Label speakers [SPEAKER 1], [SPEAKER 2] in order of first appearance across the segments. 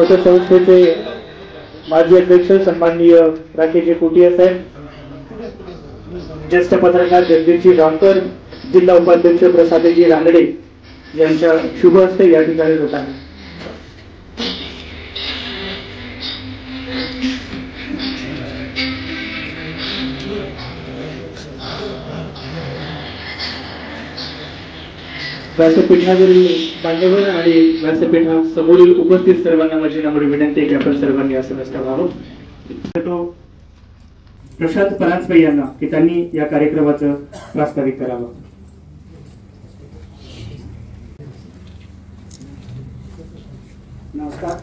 [SPEAKER 1] पतसंस्थेचे माजी अध्यक्ष सन्माननीय राकेशजी कोटिया साहेब, ज्येष्ठ पत्रकार जगदीशजी गावकर, जिल्हा उपाध्यक्ष प्रसादजी रानडे यांच्या शुभ हस्ते या ठिकाणी होत आहे. व्यासपीठावरील मान्यवर आणि व्यासपीठासमोरील उपस्थित सर्वांना माझी नम्र विनंती आहे की आपण सर्वांनी आसनस्थ व्हावं. प्रशांत परांजपे यांना की त्यांनी या कार्यक्रमाचं प्रास्ताविक करावं.
[SPEAKER 2] नमस्कार.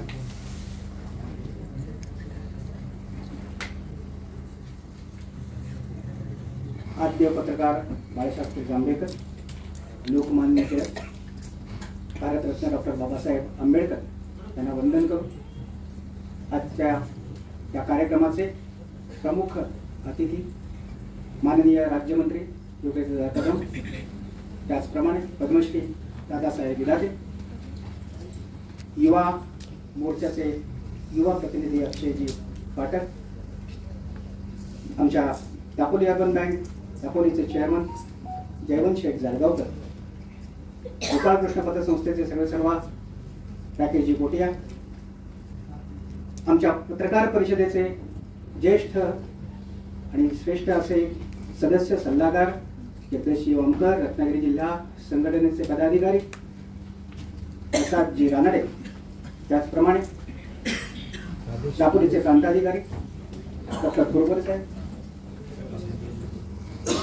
[SPEAKER 2] आद्य पत्रकार बाळशास्त्री जांभेकर, लोकमान्य टिळक, भारतरत्न डॉक्टर बाबासाहेब आंबेडकर यांना वंदन करू आजच्या या कार्यक्रमाचे प्रमुख अतिथी माननीय राज्यमंत्री योगेश कदम, त्याचप्रमाणे पद्मश्री दादासाहेब विराजे, युवा मोर्चाचे युवा प्रतिनिधी अक्षयजी पाठक, आमच्या दापोली अर्बन बँक दापोलीचे चेअरमन जयवंत शेठ जाळगावकर, गोपाळ कृष्ण पतसंस्थेचे सर्वेसर्वा राकेशजी कोटिया, आमच्या पत्रकार परिषदेचे ज्येष्ठ आणि श्रेष्ठ असे सदस्य सल्लागार जगदीशजी ओमकर, रत्नागिरी जिल्हा संघटनेचे पदाधिकारी प्रसादजी रानडे, त्याचप्रमाणे दापोलीचे प्रांताधिकारी डॉक्टर कुरकर साहेब,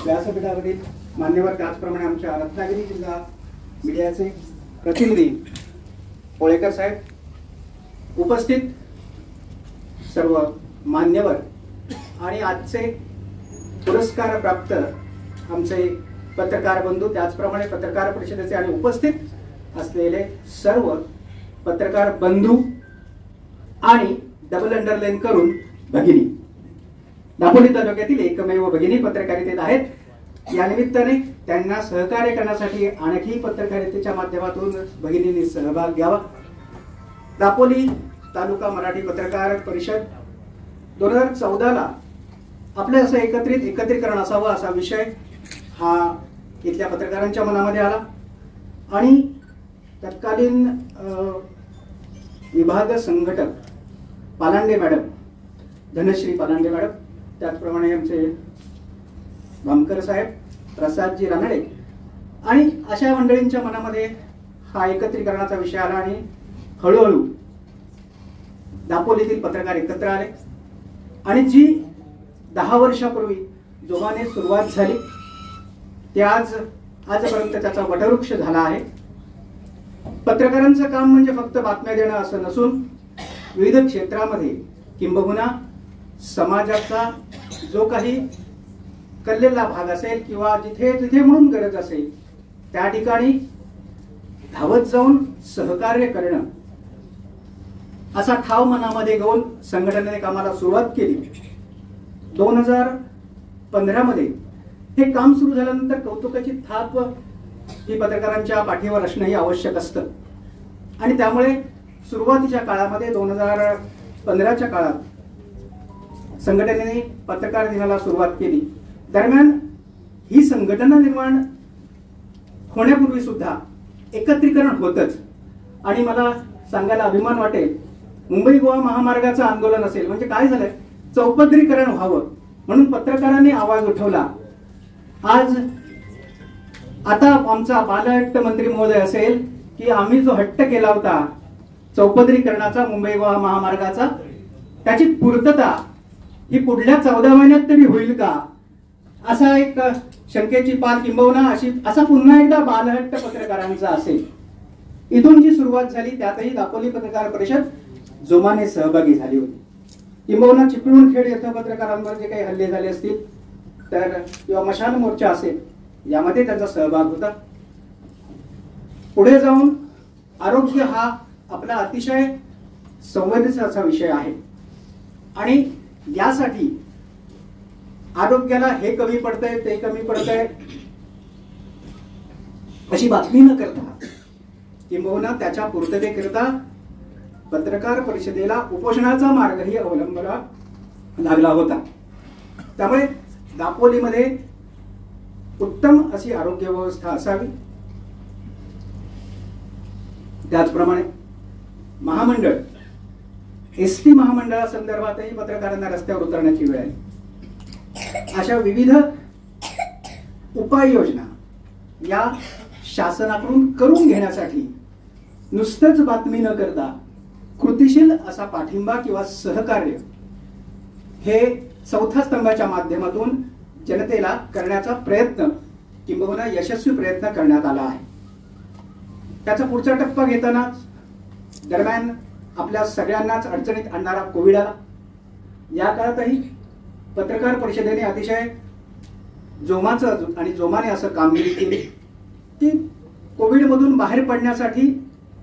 [SPEAKER 2] व्यासपीठावरील मान्यवर, त्याचप्रमाणे आमच्या रत्नागिरी जिल्हा मीडियाचे प्रतिनिधी पोळेकर साहेब, उपस्थित सर्व मान्यवर आणि आजचे पुरस्कार प्राप्त आमचे पत्रकार बंधू, त्याचप्रमाणे पत्रकार परिषदेचे आणि उपस्थित असलेले सर्व पत्रकार बंधू आणि डबल अंडरलाईन करून भगिनी, दापोली तालुक्यातील एकमेव भगिनी पत्रकारितेत आहेत. या निमित्ताने त्यांना सहकार्य करण्यासाठी आणखी पत्रकारितेच्या माध्यमातून भगिनींनी सहभाग घ्यावा. दापोली तालुका मराठी पत्रकार परिषद 2014ला आपले असं एकत्रीकरण असावं असा विषय हा इथल्या पत्रकारांच्या मनामध्ये आला आणि तत्कालीन विभाग संघटक पालांडे मॅडम, धनश्री पालांडे मॅडम, त्याचप्रमाणे आमचे भामकर साहेब, प्रसादजी रानडे आणि अशा मंडळींच्या मनामध्ये हा एकत्रीकरणाचा विषय आला आणि हळूहळू दापोलीतील पत्रकार एकत्र आले आणि जी 10 वर्षापूर्वी जोमाने सुरुवात झाली ते आजपर्यंत त्याचा वटवृक्ष झाला आहे. पत्रकारांचं काम म्हणजे फक्त बातम्या देणं असं नसून विविध क्षेत्रामध्ये किंबहुना समाजाचा जो काही कल्लेला भाग असेल किंवा जिथे जिथे म्हणून गरज असेल त्या ठिकाणी धावत जाऊन सहकार्य करणं असा ठाव मनामध्ये घेऊन संघटनेने कामाला सुरुवात केली. 2015 मध्ये हे काम सुरू झाल्यानंतर कौतुकाची थाप ही पत्रकारांच्या पाठीवर असणं ही आवश्यक असतं आणि त्यामुळे सुरुवातीच्या काळामध्ये 2015च्या काळात संघटनेने पत्रकार दिनाला सुरुवात केली. दरम्यान ही संघटना निर्माण होण्यापूर्वी सुद्धा एकत्रीकरण होतच आणि मला सांगायला अभिमान वाटेल, मुंबई गोवा महामार्गाचं आंदोलन असेल म्हणजे काय झालंय, चौपदरीकरण व्हावं म्हणून पत्रकारांनी आवाज उठवला. आज आता आमचा बालहट्ट मंत्री महोदय असेल की आम्ही जो हट्ट केला होता चौपदरीकरणाचा मुंबई गोवा महामार्गाचा, त्याची पूर्तता ही पुढल्या 14 महिन्यात तरी होईल का असा एक शंकेची पाल किंबहुना असा पुन्हा एकदा बालहट्ट पत्रकारांचा असेल. इथून जी सुरुवात झाली त्यातही दापोली पत्रकार परिषद जोमाने सहभागी झाली होती. किंबहुना चिपळूणखेड येथे पत्रकारांवर जे काही हल्ले झाले असतील तर किंवा मशाल मोर्चा असेल यामध्ये त्यांचा सहभाग होता. पुढे जाऊन आरोग्य हा आपला अतिशय संवेदनशील विषय आहे आणि यासाठी आरोग्याला हे कमी पडतंय ते कमी पडतंय अशी बातमी न करता किंबहुना त्याच्या पूर्ततेकरिता पत्रकार परिषदेला उपोषणाचा मार्गही अवलंबावा लागला होता. त्यामुळे दापोलीमध्ये उत्तम अशी आरोग्य व्यवस्था असावी. त्याचप्रमाणे महामंडळ एसटी महामंडळासंदर्भातही पत्रकारांना रस्त्यावर उतरण्याची वेळ आहे. अशा विविध उपाययोजना या शासनाकडून करून घेण्यासाठी नुसतंच बातमी न करता कृतिशील असा पाठिंबा किंवा सहकार्य हे चौथ्या स्तंभाच्या माध्यमातून जनतेला करण्याचा प्रयत्न किंबहुना यशस्वी प्रयत्न करण्यात आला आहे. त्याचा पुढचा टप्पा घेताना दरम्यान आपल्या सगळ्यांनाच अडचणीत आणणारा कोविड आला. या काळातही पत्रकार परिषदेने अतिशय जोमाचं आणि जोमाने असं कामगिरी केली की कोविडमधून बाहेर पडण्यासाठी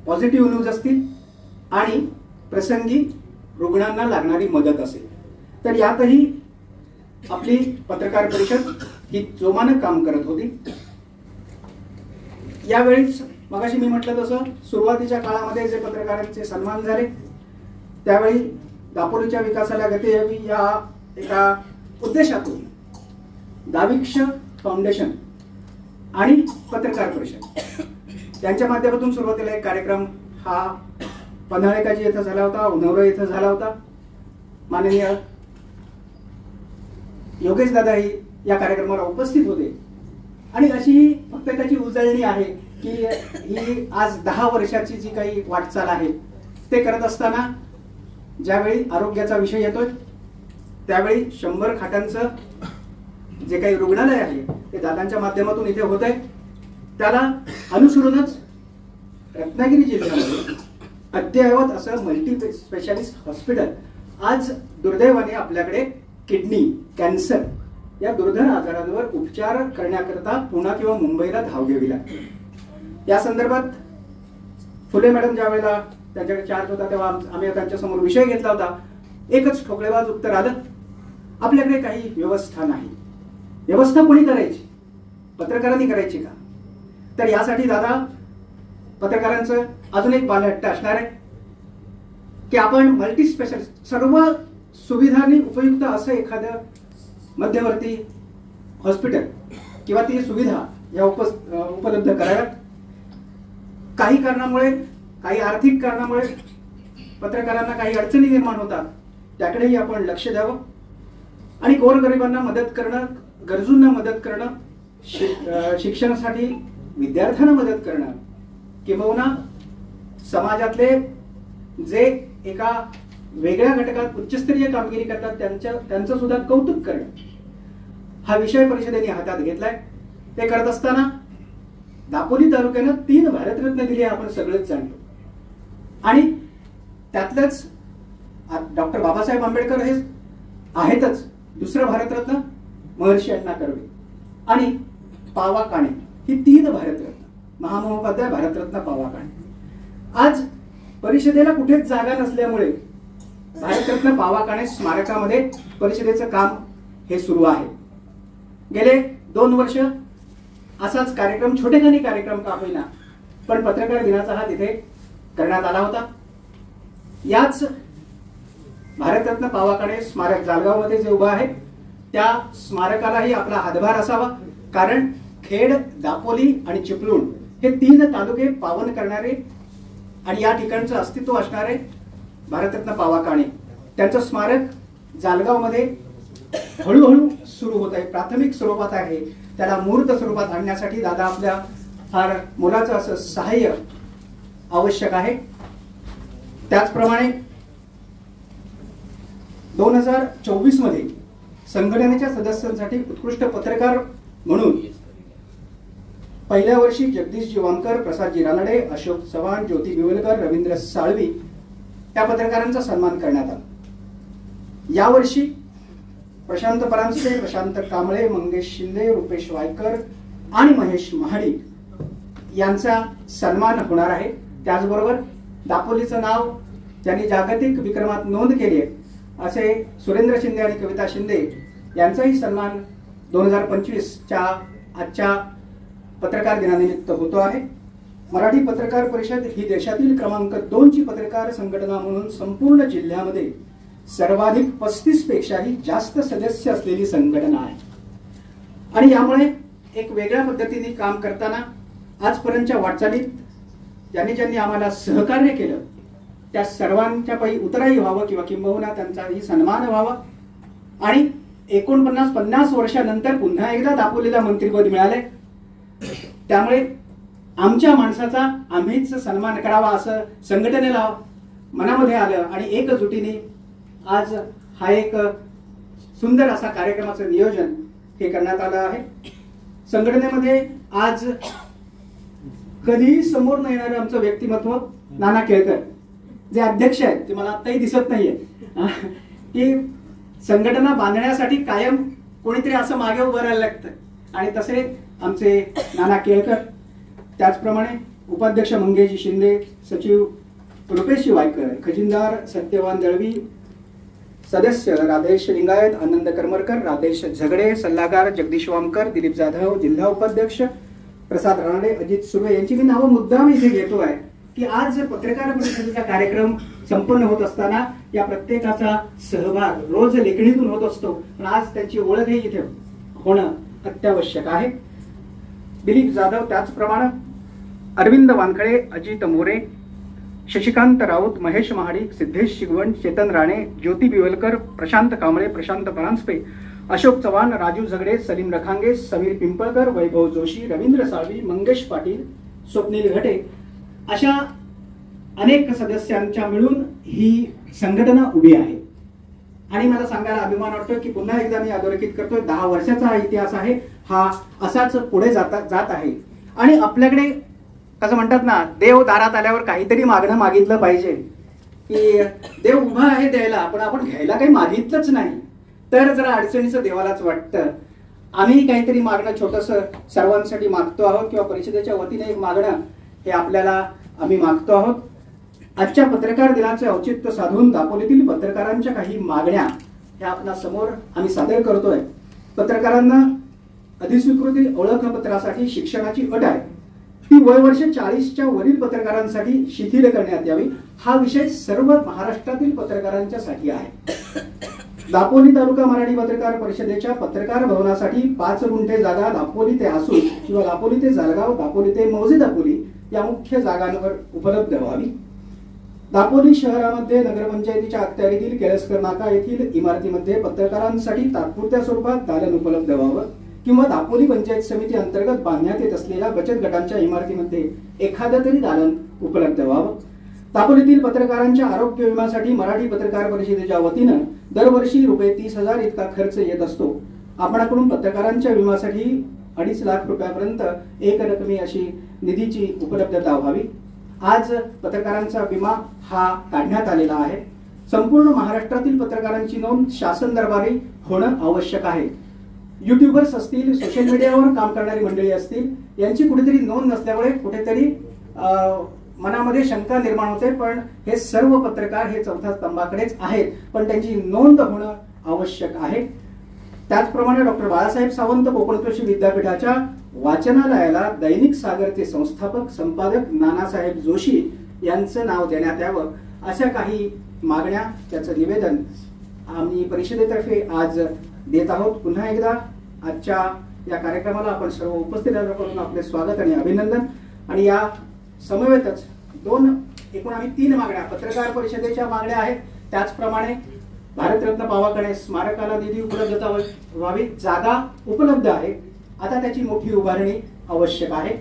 [SPEAKER 2] पॉझिटिव्ह न्यूज असतील आणि प्रसंगी रुग्णांना लागणारी मदत असेल, तर यातही आपली पत्रकार परिषद ही जोमानं काम करत होती. यावेळीच मगाशी मी म्हटलं तसं सुरुवातीच्या काळामध्ये जे पत्रकारांचे सन्मान झाले त्यावेळी दापोलीच्या विकासाला गती यावी या एका उद्देशातून दाविक्ष फाउंडेशन आणि पत्रकार परिषद यांच्या माध्यमातून सुरुवातीला एक कार्यक्रम हा पन्हाळेकाजी येथे झाला होता, उन्हवरे येथे झाला होता. माननीय योगेश दादाही या कार्यक्रमाला उपस्थित होते आणि अशी ही फक्त त्याची उजळणी आहे की ही आज 10 वर्षाची जी काही वाटचाल आहे ते करत असताना ज्यावेळी आरोग्याचा विषय येतोय त्यावेळी 100 खाटांचं जे काही रुग्णालय आहे ते दादांच्या माध्यमातून इथे होत आहे. त्याला अनुसरूनच रत्नागिरी जिल्ह्यामध्ये अद्ययावत असं मल्टी स्पेशालिस्ट हॉस्पिटल आज दुर्दैवाने आपल्याकडे किडनी कॅन्सर या दुर्धर आजारांवर उपचार करण्याकरता पुणे किंवा मुंबईला धाव घ्यावी लागते. या संदर्भात फुले मॅडम ज्या वेळेला त्यांच्याकडे चार्ज होता तेव्हा आम्ही त्यांच्या समोर विषय घेतला होता. एकच ठोकळेबाज उत्तर आलं, आपल्याकडे काही व्यवस्था नाही. व्यवस्था कोणी करायची? पत्रकारांनी करायची का? तर यासाठी दादा पत्रकारांचं अजून एक बालहट्ट असणार आहे की आपण मल्टी स्पेशालिस्ट सर्व सुविधांनी उपयुक्त असं एखादं मध्यवर्ती हॉस्पिटल किंवा ती सुविधा या उपलब्ध कराव्यात. काही कारणामुळे काही आर्थिक कारणामुळे पत्रकारांना काही अडचणी निर्माण होतात, त्याकडेही आपण लक्ष द्यावं आणि गोरगरिबांना मदत करणं, गरजूंना मदत करणं, शिक्षणासाठी विद्यार्थ्यांना मदत करणं किंबहुना समाजातले जे एका वेगळ्या घटकात उच्चस्तरीय कामगिरी करतात त्यांचं सुद्धा कौतुक करणं हा विषय परिषदेने हातात घेतलाय. ते करत असताना दापोली तालुक्यानं 3 भारतरत्न दिले आपण सगळेच जाणतो आणि त्यातलंच डॉक्टर बाबासाहेब आंबेडकर हे आहेतच. दुसरं भारतरत्न महर्षी अण्णा कर्वे आणि पावा काणे ही 3 भारतरत्न, महामहोपाध्याय भारतरत्न पावा काणे. आज परिषदेला कुठेच जागा नसल्यामुळे भारतरत्न पावा काणे स्मारकामध्ये परिषदेचं काम हे सुरू आहे. गेले 2 वर्ष असाच कार्यक्रम, छोटेखानी कार्यक्रम का होईना पण पत्रकार दिनाचा हा तिथे करण्यात आला होता. याच भारतरत्न पावा काणे स्मारक जालगाव मध्ये जे उभं आहे त्या स्मारकालाही आपला हातभार असावा, कारण खेड, दापोली आणि चिपळूण हे 3 तालुके पावन करणारे आणि या ठिकाणचं अस्तित्व असणारे भारतरत्न पावा काणे त्यांचं स्मारक जालगाव मध्ये हळूहळू सुरू होत आहे. प्राथमिक स्वरूपात आहे, त्याला मूर्त स्वरूपात आणण्यासाठी दादा आपल्या फार मोलाचं असं सहाय्य आवश्यक आहे. त्याचप्रमाणे 2024 मध्ये संघटनेच्या सदस्यांसाठी उत्कृष्ट पत्रकार म्हणून पहिल्या वर्षी जगदीशजी वामकर, प्रसादजी रानडे, अशोक चव्हाण, ज्योती बिवलकर, रवींद्र साळवी या पत्रकारांचा सन्मान करण्यात आला. यावर्षी प्रशांत परांजपे, प्रशांत कांबळे, मंगेश शिंदे, रुपेश वायकर आणि महेश महाडिक यांचा सन्मान होणार आहे. त्याचबरोबर दापोलीचं नाव ज्यांनी जागतिक विक्रमात नोंद केली आहे असे सुरेंद्र शिंदे आणि कविता शिंदे यांचाही सन्मान 2025 च्या आजच्या पत्रकार दिनानिमित्त होतो आहे. मराठी पत्रकार परिषद ही देशातील क्रमांक 2 ची पत्रकार संघटना म्हणून संपूर्ण जिल्ह्यामध्ये सर्वाधिक 35 पेक्षाही जास्त सदस्य असलेली संघटना आहे. आणि यामुळे एक वेगळ्या पद्धतीने काम करताना आजपर्यंतच्या वाटचालीत ज्यांनी आम्हाला सहकार्य केलं त्या सर्वांच्या पायी उतराई व्हावं किंवा किंबहुना त्यांचाही सन्मान व्हावा. आणि 49-50 वर्षानंतर पुन्हा एकदा दापोलीला मंत्रिपद मिळाले, त्यामुळे आमच्या माणसाचा आम्हीच सन्मान करावा असं संघटनेला मनामध्ये आलं आणि एकजुटीने आज हा एक सुंदर असा कार्यक्रमाचं नियोजन हे करण्यात आलं आहे. संघटनेमध्ये आज कधीही समोर न येणारं आमचं व्यक्तिमत्व नाना केळकर जे अध्यक्ष आहेत, ते मला आत्ताही दिसत नाहीये, की संघटना बांधण्यासाठी कायम कोणीतरी असं मागे उभं राहायला लागतं आणि तसे आमचे नाना केळकर, त्याचप्रमाणे उपाध्यक्ष मंगेशजी शिंदे, सचिव रुपेशजी वायकर, खजिनदार सत्यवान दळवी, सदस्य राधेश लिंगायत, आनंद करमरकर, राधेश झगडे, सल्लागार जगदीश वामकर, दिलीप जाधव, जिल्हा उपाध्यक्ष प्रसाद रानडे, अजित सुर्वे यांची मी नावं मुद्दाम इथे घेतो आहे की आज पत्रकार परिषदेचा कार्यक्रम संपन्न होत असताना या प्रत्येकाचा सहभाग रोज लेखणीतून होत असतो, पण आज त्यांची ओळखही इथे होणं अत्यावश्यक आहे. दिलीप जाधव, त्याचप्रमाणे अरविंद वानखळे, अजित मोरे, शशिकांत राऊत, महेश महाडिक, सिद्धेश शिगवण, चेतन राणे, ज्योती बिवलकर, प्रशांत कांबळे, प्रशांत परांजपे, अशोक चव्हाण, राजू झगडे, सलीम रखांगे, समीर पिंपळकर, वैभव जोशी, रवींद्र साळवी, मंगेश पाटील, स्वप्नील घटे अशा अनेक सदस्यांच्या मिळून ही संघटना उभी आहे. आणि मला सांगायला अभिमान वाटतो की पुन्हा एकदा मी अधोरेखित करतोय, 10 वर्षाचा हा इतिहास आहे, हा असाच पुढे जात आहे. आणि आपल्याकडे असं म्हणतात ना, देव दारात आल्यावर काहीतरी मागणं मागितलं पाहिजे, की देव उभा आहे द्यायला, पण आपण घ्यायला काही मागितलंच नाही तर जरा अडचणीचं देवालाच वाटतं. आम्ही काहीतरी मागणं छोटंसं सर्वांसाठी मागतो आहोत किंवा परिषदेच्या वतीने एक मागणं हे आपल्याला आम्ही मागतो आहोत. आजच्या पत्रकार दिनाचे औचित्य साधून दापोलीतील पत्रकारांच्या काही मागण्या ह्या आपल्या समोर आम्ही सादर करतोय. पत्रकारांना अधिस्वीकृती ओळखपत्रासाठी शिक्षणाची अट आहे, ती वयवर्ष 40च्या वरील पत्रकारांसाठी शिथिल करण्यात यावी. हा विषय सर्व महाराष्ट्रातील पत्रकारांच्या साठी आहे. दापोली तालुका मराठी पत्रकार परिषदेच्या पत्रकार भवनासाठी 5 गुंठे जागा दापोली ते आसूर किंवा दापोली ते जळगाव, दापोली ते मौजे दापोली या मुख्य जागांवर उपलब्ध व्हावी. दापोली शहरामध्ये नगरपंचायतीच्या अखत्यारीतील केळसकर नाका येथील इमारतीमध्ये पत्रकारांसाठी तात्पुरत्या स्वरूपात दालन उपलब्ध व्हावं किंवा दापोली पंचायत समिती अंतर्गत बांधण्यात येत असलेल्या बचत गटांच्या इमारतीमध्ये एखादं तरी दालन उपलब्ध व्हावं. दापोलीतील पत्रकारांच्या आरोग्य विम्यासाठी मराठी पत्रकार परिषदेच्या वतीनं दरवर्षी ₹30,000 इतका खर्च येत असतो. आपणाकडून पत्रकारांच्या विम्यासाठी 2.5 लाख रुपयापर्यंत एक रकमी अशी निधीची उपलब्धता व्हावी. आज पत्रकारांचा विमा हा काढण्यात आलेला आहे. संपूर्ण महाराष्ट्रातील पत्रकारांची नोंद शासन दरबारी होणं आवश्यक आहे. युट्यूबर्स असतील, सोशल मीडियावर काम करणारी मंडळी असतील, यांची कुठेतरी नोंद नसल्यामुळे कुठेतरी मनामध्ये शंका निर्माण होते. पण हे सर्व पत्रकार हे चौथ्या स्तंभाकडेच आहेत, पण त्यांची नोंद होणं आवश्यक आहे. त्याचप्रमाणे डॉक्टर बाळासाहेब सावंत कोकण कृषी विद्यापीठाच्या वाचनालयाला दैनिक सागरचे संस्थापक संपादक नानासाहेब जोशी यांचं नाव देण्यात यावं, अशा काही मागण्या, त्याचं निवेदन आम्ही परिषदेतर्फे आज देत आहोत. पुन्हा एकदा आजच्या या कार्यक्रमाला आपण सर्व उपस्थित करून आपले स्वागत आणि अभिनंदन. आणि या समवेतच एकूण आम्ही 3 मागण्या पत्रकार परिषदेच्या मागण्या आहेत. त्याचप्रमाणे भारतरत्न पावाकडे स्मारकाला निधी उपलब्धता व्हावी, जागा उपलब्ध आहे, आता त्याची मोठी उभारणी आवश्यक आहे.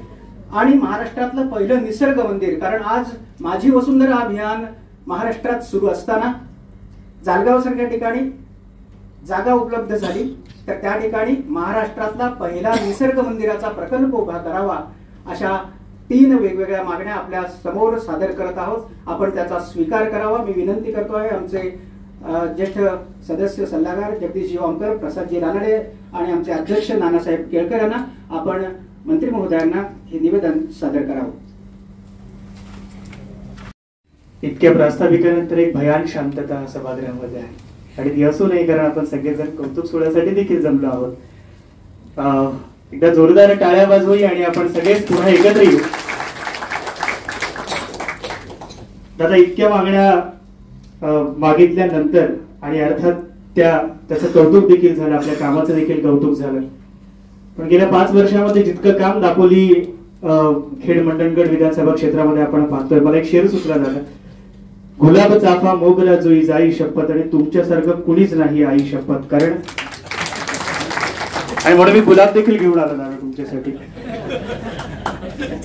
[SPEAKER 2] आणि महाराष्ट्रातलं पहिलं निसर्ग मंदिर, कारण आज माझी वसुंधरा अभियान महाराष्ट्रात सुरू असताना जालगाव सारख्या ठिकाणी जागा उपलब्ध झाली, तर त्या ठिकाणी महाराष्ट्रातला पहिला निसर्ग मंदिराचा प्रकल्प उभा करावा, अशा 3 वेगवेगळ्या मागण्या आपल्या समोर सादर करत आहोत. आपण त्याचा स्वीकार करावा मी विनंती करतो आहे. आमचे ज्येष्ठ सदस्य सल्लागार जगदीशजी वामकर, प्रसादजी रानडे आणि आमचे अध्यक्ष नानासाहेब केळकर यांना आपण मंत्री महोदयांना हे निवेदन सादर करावं.
[SPEAKER 1] इतक्या प्रास्ताविकानंतर एक भयान शांतता सभागृहामध्ये आहे आणि ती असू नये, कारण आपण सगळेजण कौतुक सोहळ्यासाठी देखील जमलो आहोत. एकदा जोरदार टाळ्या वाजवूया आणि आपण सगळेच पुन्हा एकत्र येऊ. दादा इतक्या मागण्या मागितल्यानंतर आणि अर्थात त्याचं कौतुक देखील झालं, आपल्या कामाचं देखील कौतुक झालं, पण गेल्या 5 वर्षामध्ये जितकं काम दापोली खेड मंडणगड विधानसभा क्षेत्रामध्ये आपण पाहतोय, मला एक शेर सुचला झाला, गुलाब चाफा मोगरा जोई जाई शपथ, आणि तुमच्यासारखं कुणीच नाही आई शपथ. कारण आणि म्हणून मी गुलाब देखील घेऊन आलो दादा तुमच्यासाठी.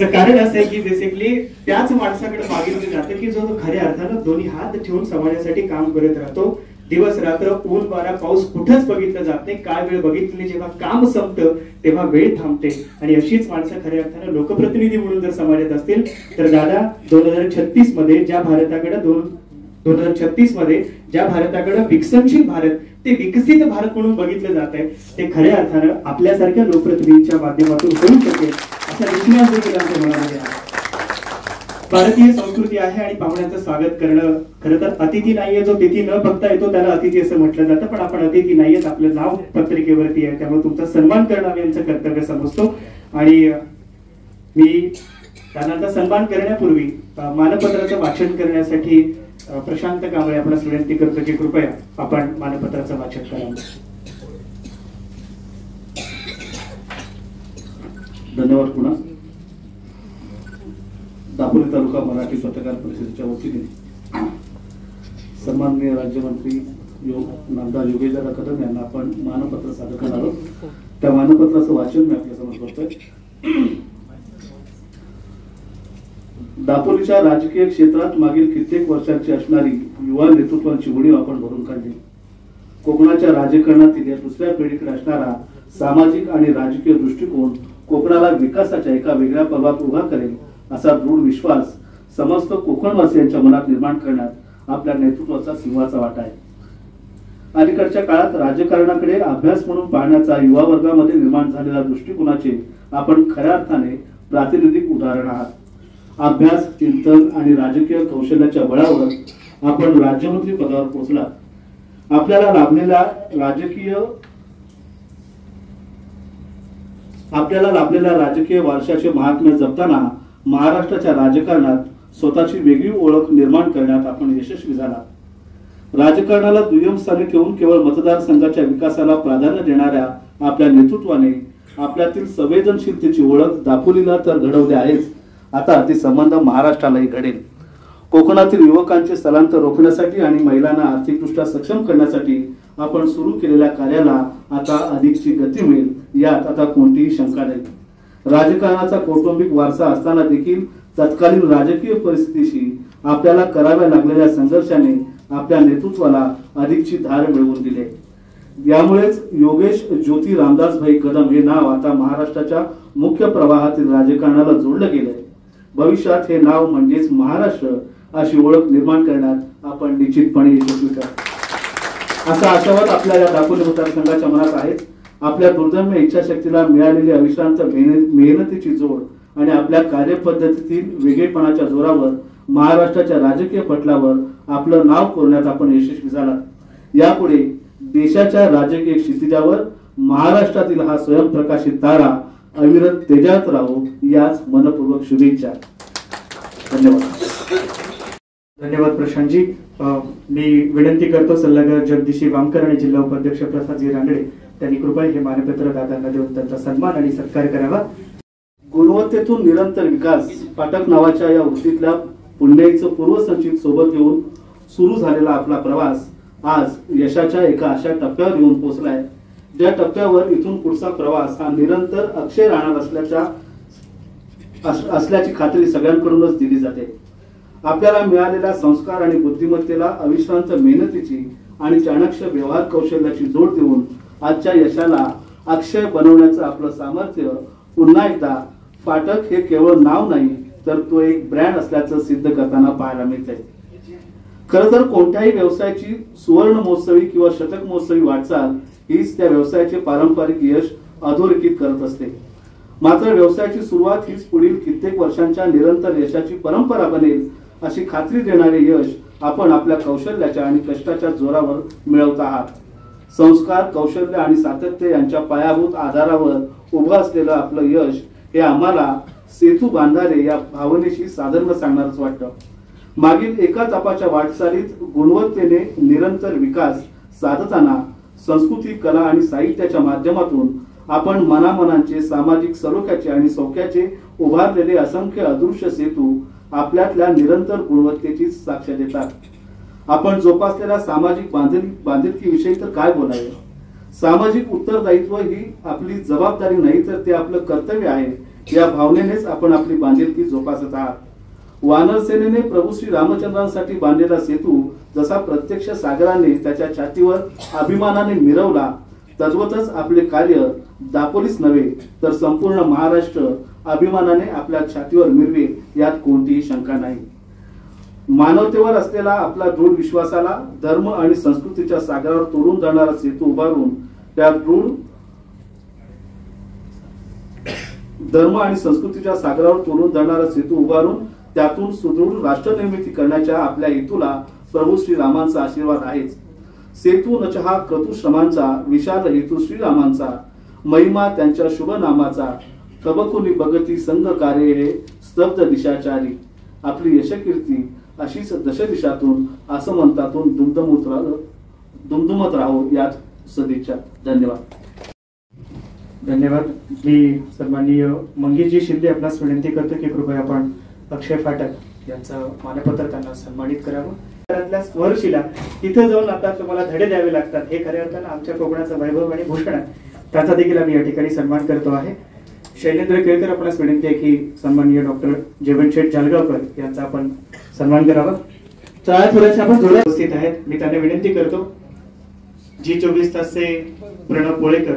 [SPEAKER 1] कारण असं आहे की बेसिकली त्याच माणसाकडे मागितले जाते की जो खऱ्या अर्थानं दोन्ही हात ठेवून समाजासाठी काम करत राहतो. दिवस रात्र ऊन वारा पाऊस कुठंच बघितलं जात नाही. काय वेळ बघितली, जेव्हा काम संपतं तेव्हा वेळ थांबते. आणि अशीच माणसं खऱ्या अर्थानं लोकप्रतिनिधी म्हणून जर समाजात असतील तर दादा 2036 मध्ये ज्या भारताकडे विकसनशील भारत, ते विकसित भारत म्हणून बघितलं जात आहे, ते खऱ्या अर्थानं आपल्यासारख्या लोकप्रतिनिधींच्या माध्यमातून होऊ शकेल असा विश्वास देखील आमच्या मनामध्ये आहे. भारतीय संस्कृती आहे आणि पाहुण्यांचं स्वागत करणं खरं तर अतिथी नाहीये, जो तिथी न बघता येतो त्याला अतिथी असं म्हटलं जातं, पण आपण अतिथी नाहीयेत, आपलं नाव पत्रिकेवरती आहे, त्यामुळे तुमचा सन्मान करणं आम्ही आमचं कर्तव्य समजतो. आणि मी त्यांना सन्मान करण्यापूर्वी मानपत्राचं वाचन करण्यासाठी प्रशांत कांबळे आपणास विनंती करतो की कृपया आपण मानपत्राचं वाचन करावं.
[SPEAKER 3] धन्यवाद. पुन्हा दापोली तालुका मराठी पत्रकार परिषदेच्या वतीने सन्माननीय राज्यमंत्री नामदार योगेशदादा कदम यांना आपण मानपत्र सादर करणार आहोत. त्या मानपत्राचं वाचन मी आपल्यासमोर करतोय. दापोलीच्या राजकीय क्षेत्रात मागील कित्येक वर्षांची असणारी युवा नेतृत्वाची उणीव आपण भरून काढली. कोकणाच्या राजकारणातील या दुसऱ्या पिढीकडे असणारा सामाजिक आणि राजकीय दृष्टिकोन कोकणाला विकासाच्या एका वेगळ्या पर्वात उभा करेल असा दृढ विश्वास समस्त कोकणवासियांच्या मनात निर्माण करण्यात आपल्या नेतृत्वाचा सिंहाचा वाटा आहे. अलीकडच्या काळात राजकारणाकडे अभ्यास म्हणून पाहण्याचा युवा वर्गामध्ये निर्माण झालेल्या दृष्टिकोनाचे आपण खऱ्या अर्थाने प्रातिनिधिक उदाहरण आहात. अभ्यास, चिंतन आणि राजकीय कौशल्याच्या बळावर आपण राज्यमंत्री पदावर पोहोचला. आपल्याला लाभलेल्या राजकीय वारशाचे महात्म्य जपताना महाराष्ट्राच्या राजकारणात स्वतःची वेगळी ओळख निर्माण करण्यात आपण यशस्वी झाला. राजकारणाला दुय्यम स्थानी ठेवून केवळ मतदारसंघाच्या विकासाला प्राधान्य देणाऱ्या आपल्या नेतृत्वाने आपल्यातील संवेदनशीलतेची ओळख दापोलीला तर घडवली आहेच, आता ती संबंध महाराष्ट्रालाही घडेल. कोकणातील युवकांचे स्थलांतर रोखण्यासाठी आणि महिलांना आर्थिकदृष्ट्या सक्षम करण्यासाठी आपण सुरू केलेल्या कार्याला आता अधिकची गती मिळेल, यात आता कोणतीही शंका नाही. राजकारणाचा कौटुंबिक वारसा असताना देखील तत्कालीन राजकीय परिस्थितीशी आपल्याला कराव्या लागलेल्या संघर्षाने आपल्या नेतृत्वाला अधिकची धार मिळवून दिली. यामुळेच योगेश ज्योती रामदास भाई कदम हे नाव आता महाराष्ट्राच्या मुख्य प्रवाहातील राजकारणाला जोडलं गेलंय. भविष्यात हे नाव म्हणजेच महाराष्ट्र अशी ओळख निर्माण करण्यात आपण निश्चितपणे यशस्वी करा असा आशावाद आपल्या या दापोली मतदारसंघाच्या मनात आहे. आपल्या दुर्दम्य इच्छाशक्तीला मिळालेली अविश्रांत मेहनतीची जोड आणि आपल्या कार्यपद्धतीतील वेगळेपणाच्या जोरावर महाराष्ट्राच्या राजकीय पटलावर आपलं नाव कोरण्यात आपण यशस्वी झाला. यापुढे देशाच्या राजकीय क्षितिजावर महाराष्ट्रातील हा स्वयंप्रकाशित तारा अविरत तेजात राहो, याच मनपूर्वक शुभेच्छा. धन्यवाद.
[SPEAKER 1] धन्यवाद प्रशांतजी. मी विनंती करतो सल्लागार जगदीशी वामकर आणि जिल्हा उपाध्यक्ष प्रसादजी रानडे त्यांनी कृपया हे मानपत्र दादांना देऊन त्यांचा सन्मान आणि सत्कार करावा.
[SPEAKER 3] गुणवत्तेतून निरंतर विकास पाठक नावाच्या या वृत्तीतल्या पुण्याईचं पूर्वसंचित सोबत घेऊन सुरू झालेला आपला प्रवास आज यशाच्या एका अशा टप्प्यावर येऊन पोहोचलाय, ज्या टप्प्यावर इथून पुढचा प्रवास हा निरंतर अक्षय राहणार असल्याची खात्री सगळ्यांकडूनच दिली जाते. आपल्याला मिळालेल्या संस्कार आणि बुद्धिमत्तेला अविश्रांत मेहनतीची आणि चाणक्य व्यवहार कौशल्याची जोड देऊन आजच्या यशाला अक्षय बनवण्याचं आपलं सामर्थ्य पुन्हा एकदा फाटक हे केवळ नाव नाही तर तो एक ब्रँड असल्याचं सिद्ध करताना पाहायला मिळतंय. खरं तर कोणत्याही व्यवसायाची सुवर्ण महोत्सवी किंवा शतक महोत्सवी वाटचाल हीच त्या व्यवसायाचे पारंपरिक यश अधोरेखित करत असते. मात्र व्यवसायाची सुरुवात हीच पुढील कित्येक वर्षांच्या निरंतर यशाची परंपरा बनेल अशी खात्री देणारे यश आपण आपल्या कौशल्याच्या आणि कष्टाच्या जोरावर मिळवत आहात. संस्कार, कौशल्य आणि सातत्य यांच्या पायाभूत आधारावर उभं असलेलं आपलं यश हे आम्हाला सेतू बांधारे या भावनेशी साधर्म्य सांगणारच वाटतं. मागील एका तपाच्या वाटचालीत गुणवत्तेने निरंतर विकास साधताना संस्कृती, कला आणि साहित्याच्या माध्यमातून आपण मनामनांचे, सामाजिक सलोख्याचे आणि सौख्याचे उभारलेले असंख्य अदृश्य सेतू आपल्यातल्या निरंतर गुणवत्तेची साक्ष देतात. आपण जोपासलेल्या सामाजिक बांधिलकीविषयी तर काय बोलावे. सामाजिक उत्तरदायित्व ही आपली जबाबदारी नाही तर ते आपलं कर्तव्य आहे. या भावनेनेच आपण आपली बांधिलकी जोपासत आहात. वानर सेनेने प्रभू श्री रामचंद्रांसाठी बांधलेला सेतू जसा प्रत्यक्ष सागराने त्याच्या छातीवर अभिमानाने मिरवला, तद्वतच आपले कार्य दापोलीच नव्हे तर संपूर्ण महाराष्ट्र अभिमानाने आपल्या छातीवर मिरवे, यात कोणतीही शंका नाही. मानवतेवर असलेला आपला दृढ विश्वासाला धर्म आणि संस्कृतीच्या सागरावर तोडून जाणारा सेतू उभारून त्या त्यातून सुदृढ राष्ट्र निर्मिती करण्याच्या आपल्या हेतूला प्रभू श्रीरामांचा आशीर्वाद आहेच. सेतू नचहा क्रतु श्रमांचा, विशाल हेतू श्रीरामांचा, महिमा त्यांच्या शुभ नामाचा, तबकुनी बगती संग कार्य हे स्तब्ध दिशाचारी. आपली यशकीर्ती अशीच दशदिशातून आसमंतातून दुमदुमत राहो, यात सदिच्छा. धन्यवाद.
[SPEAKER 1] धन्यवाद. मी सन्माननीय मंगेशजी शिंदे आपणास विनंती करतो की कृपया आपण अक्षय फाटक यांचं मानपत्र त्यांना सन्मानित करावं. घरातल्या स्मरशिला तिथे जाऊन आता तुम्हाला धडे द्यावे लागतात, हे खऱ्या अर्थानं आमच्या कोकणाचा वैभव आणि भूषण आहे. त्याचा देखील आम्ही या ठिकाणी सन्मान करतो आहे. शैलेंद्र केळकर आपणास विनंती आहे की सन्माननीय डॉक्टर जेवणशेठ जालगावकर यांचा आपण सन्मान करावा. तर थोड्याशा आपण जोड्या उपस्थित आहेत. मी त्यांना विनंती करतो G24 तासचे प्रणव पोळेकर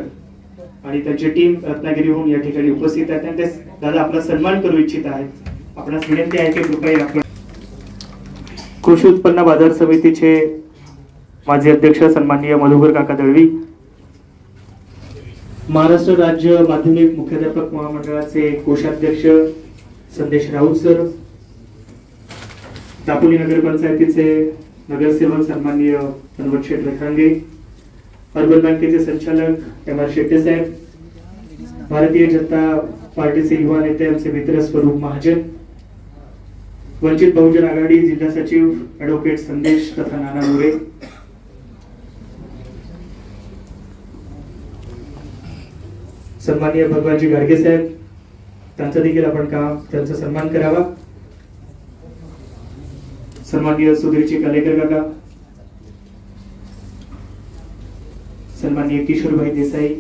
[SPEAKER 1] आणि त्यांची टीम रत्नागिरीहून या ठिकाणी उपस्थित आहेत आणि ते दादा आपला सन्मान करू इच्छित आहेत. आपणास विनंती आहे की कृपया आपण कृषी उत्पन्न बाजार समितीचे माजी अध्यक्ष सन्माननीय मधुकर काका दळवी, महाराष्ट्र राज्य माध्यमिक मुख्याध्यापक महामंडळाचे कोषाध्यक्ष संदेश राऊत सर, दापोली नगरपंचायतीचे नगरसेवक सन्माननीय हनुमंत शेठ रखांगे, अर्बन बँकेचे संचालक MR शेट्टे साहेब, भारतीय जनता पार्टीचे युवा नेते आमचे मित्र स्वरूप महाजन, वंचित बहुजन आघाडी जिल्हा सचिव ऍडव्होकेट संदेश तथा नाना मोरे, सन्माननीय भगवानजी गाडगे साहेब, त्यांचा देखील आपण त्यांचा सन्मान करावा. सन्माननीय सुधीरजी कालेकर काका, सन्माननीय किशोरभाई देसाई,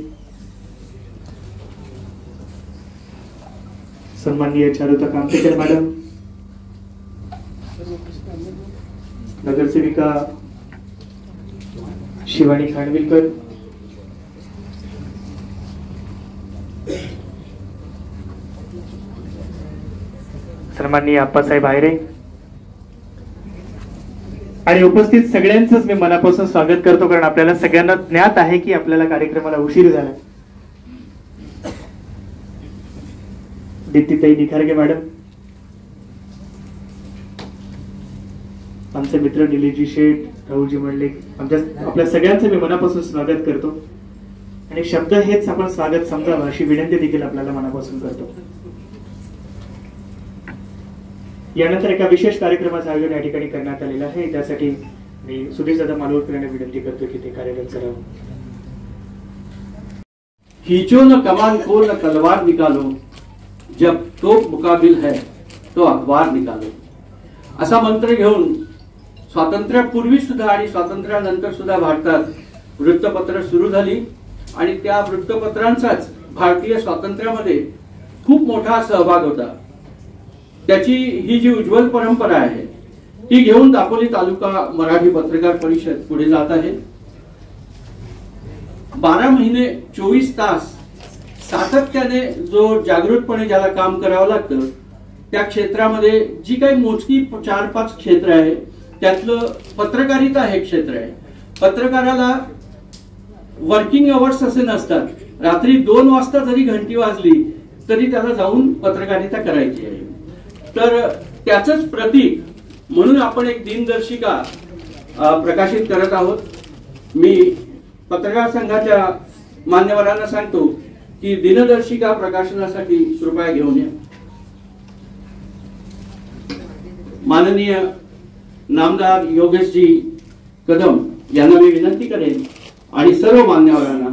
[SPEAKER 1] सन्माननीय चारुता कामतेकर मॅडम, नगरसेविका शिवानी खांडविलकर, सन्माननीय आप्पासाहेब आयरे आणि उपस्थित सगळ्यांचंच मी मनापासून स्वागत करतो, कारण आपल्याला सगळ्यांना ज्ञात आहे की आपल्याला कार्यक्रमाला उशीर झाला. दीप्तीताई निखारगे मॅडम, आमचे मित्र निलेशजी शेठ, राहुलजी मंडले, आपल्या सगळ्यांचं मी मनापासून स्वागत करतो आणि शब्द हेच आपण स्वागत समजावं अशी विनंती देखील आपल्याला मनापासून करतो. यानंतर एका विशेष कार्यक्रमाचं आयोजन या ठिकाणी करण्यात आलेलं आहे. त्यासाठी मी सुधीरदादा मालवणकर यांना विनंती करतो की ते कार्यक्रम करावं.
[SPEAKER 4] खींचो न कमान को न तलवार निकालो, जब तोप मुकाबिल है तो अखबार निकालो, असा मंत्र घेऊन स्वातंत्र्यापूर्वी सुद्धा आणि स्वातंत्र्यानंतर सुद्धा भारतात वृत्तपत्र सुरू झाली आणि त्या वृत्तपत्रांचाच भारतीय स्वातंत्र्यामध्ये खूप मोठा सहभाग होता. त्याची ही जी उज्ज्वल परंपरा आहे ती घेऊन दापोली तालुका मराठी पत्रकार परिषद पुढे जात आहे. 12 महिने 24 तास सातत्याने जो जागृतपणे ज्याला काम करावं लागतं त्या क्षेत्रामध्ये जी काही मोजकी 4-5 क्षेत्र आहे त्यातलं पत्रकारिता हे क्षेत्र आहे. पत्रकाराला वर्किंग अवर्स असे नसतात. रात्री 2 वाजता जरी घंटी वाजली तरी त्याला जाऊन पत्रकारिता करायची आहे. तर त्याचंच प्रतीक म्हणून आपण एक दिनदर्शिका प्रकाशित करत आहोत. मी पत्रकार संघाच्या मान्यवरांना सांगतो की दिनदर्शिका प्रकाशनासाठी कृपया घेऊन या. माननीय नामदार योगेशजी कदम यांना मी विनंती करेन आणि सर्व मान्यवरांना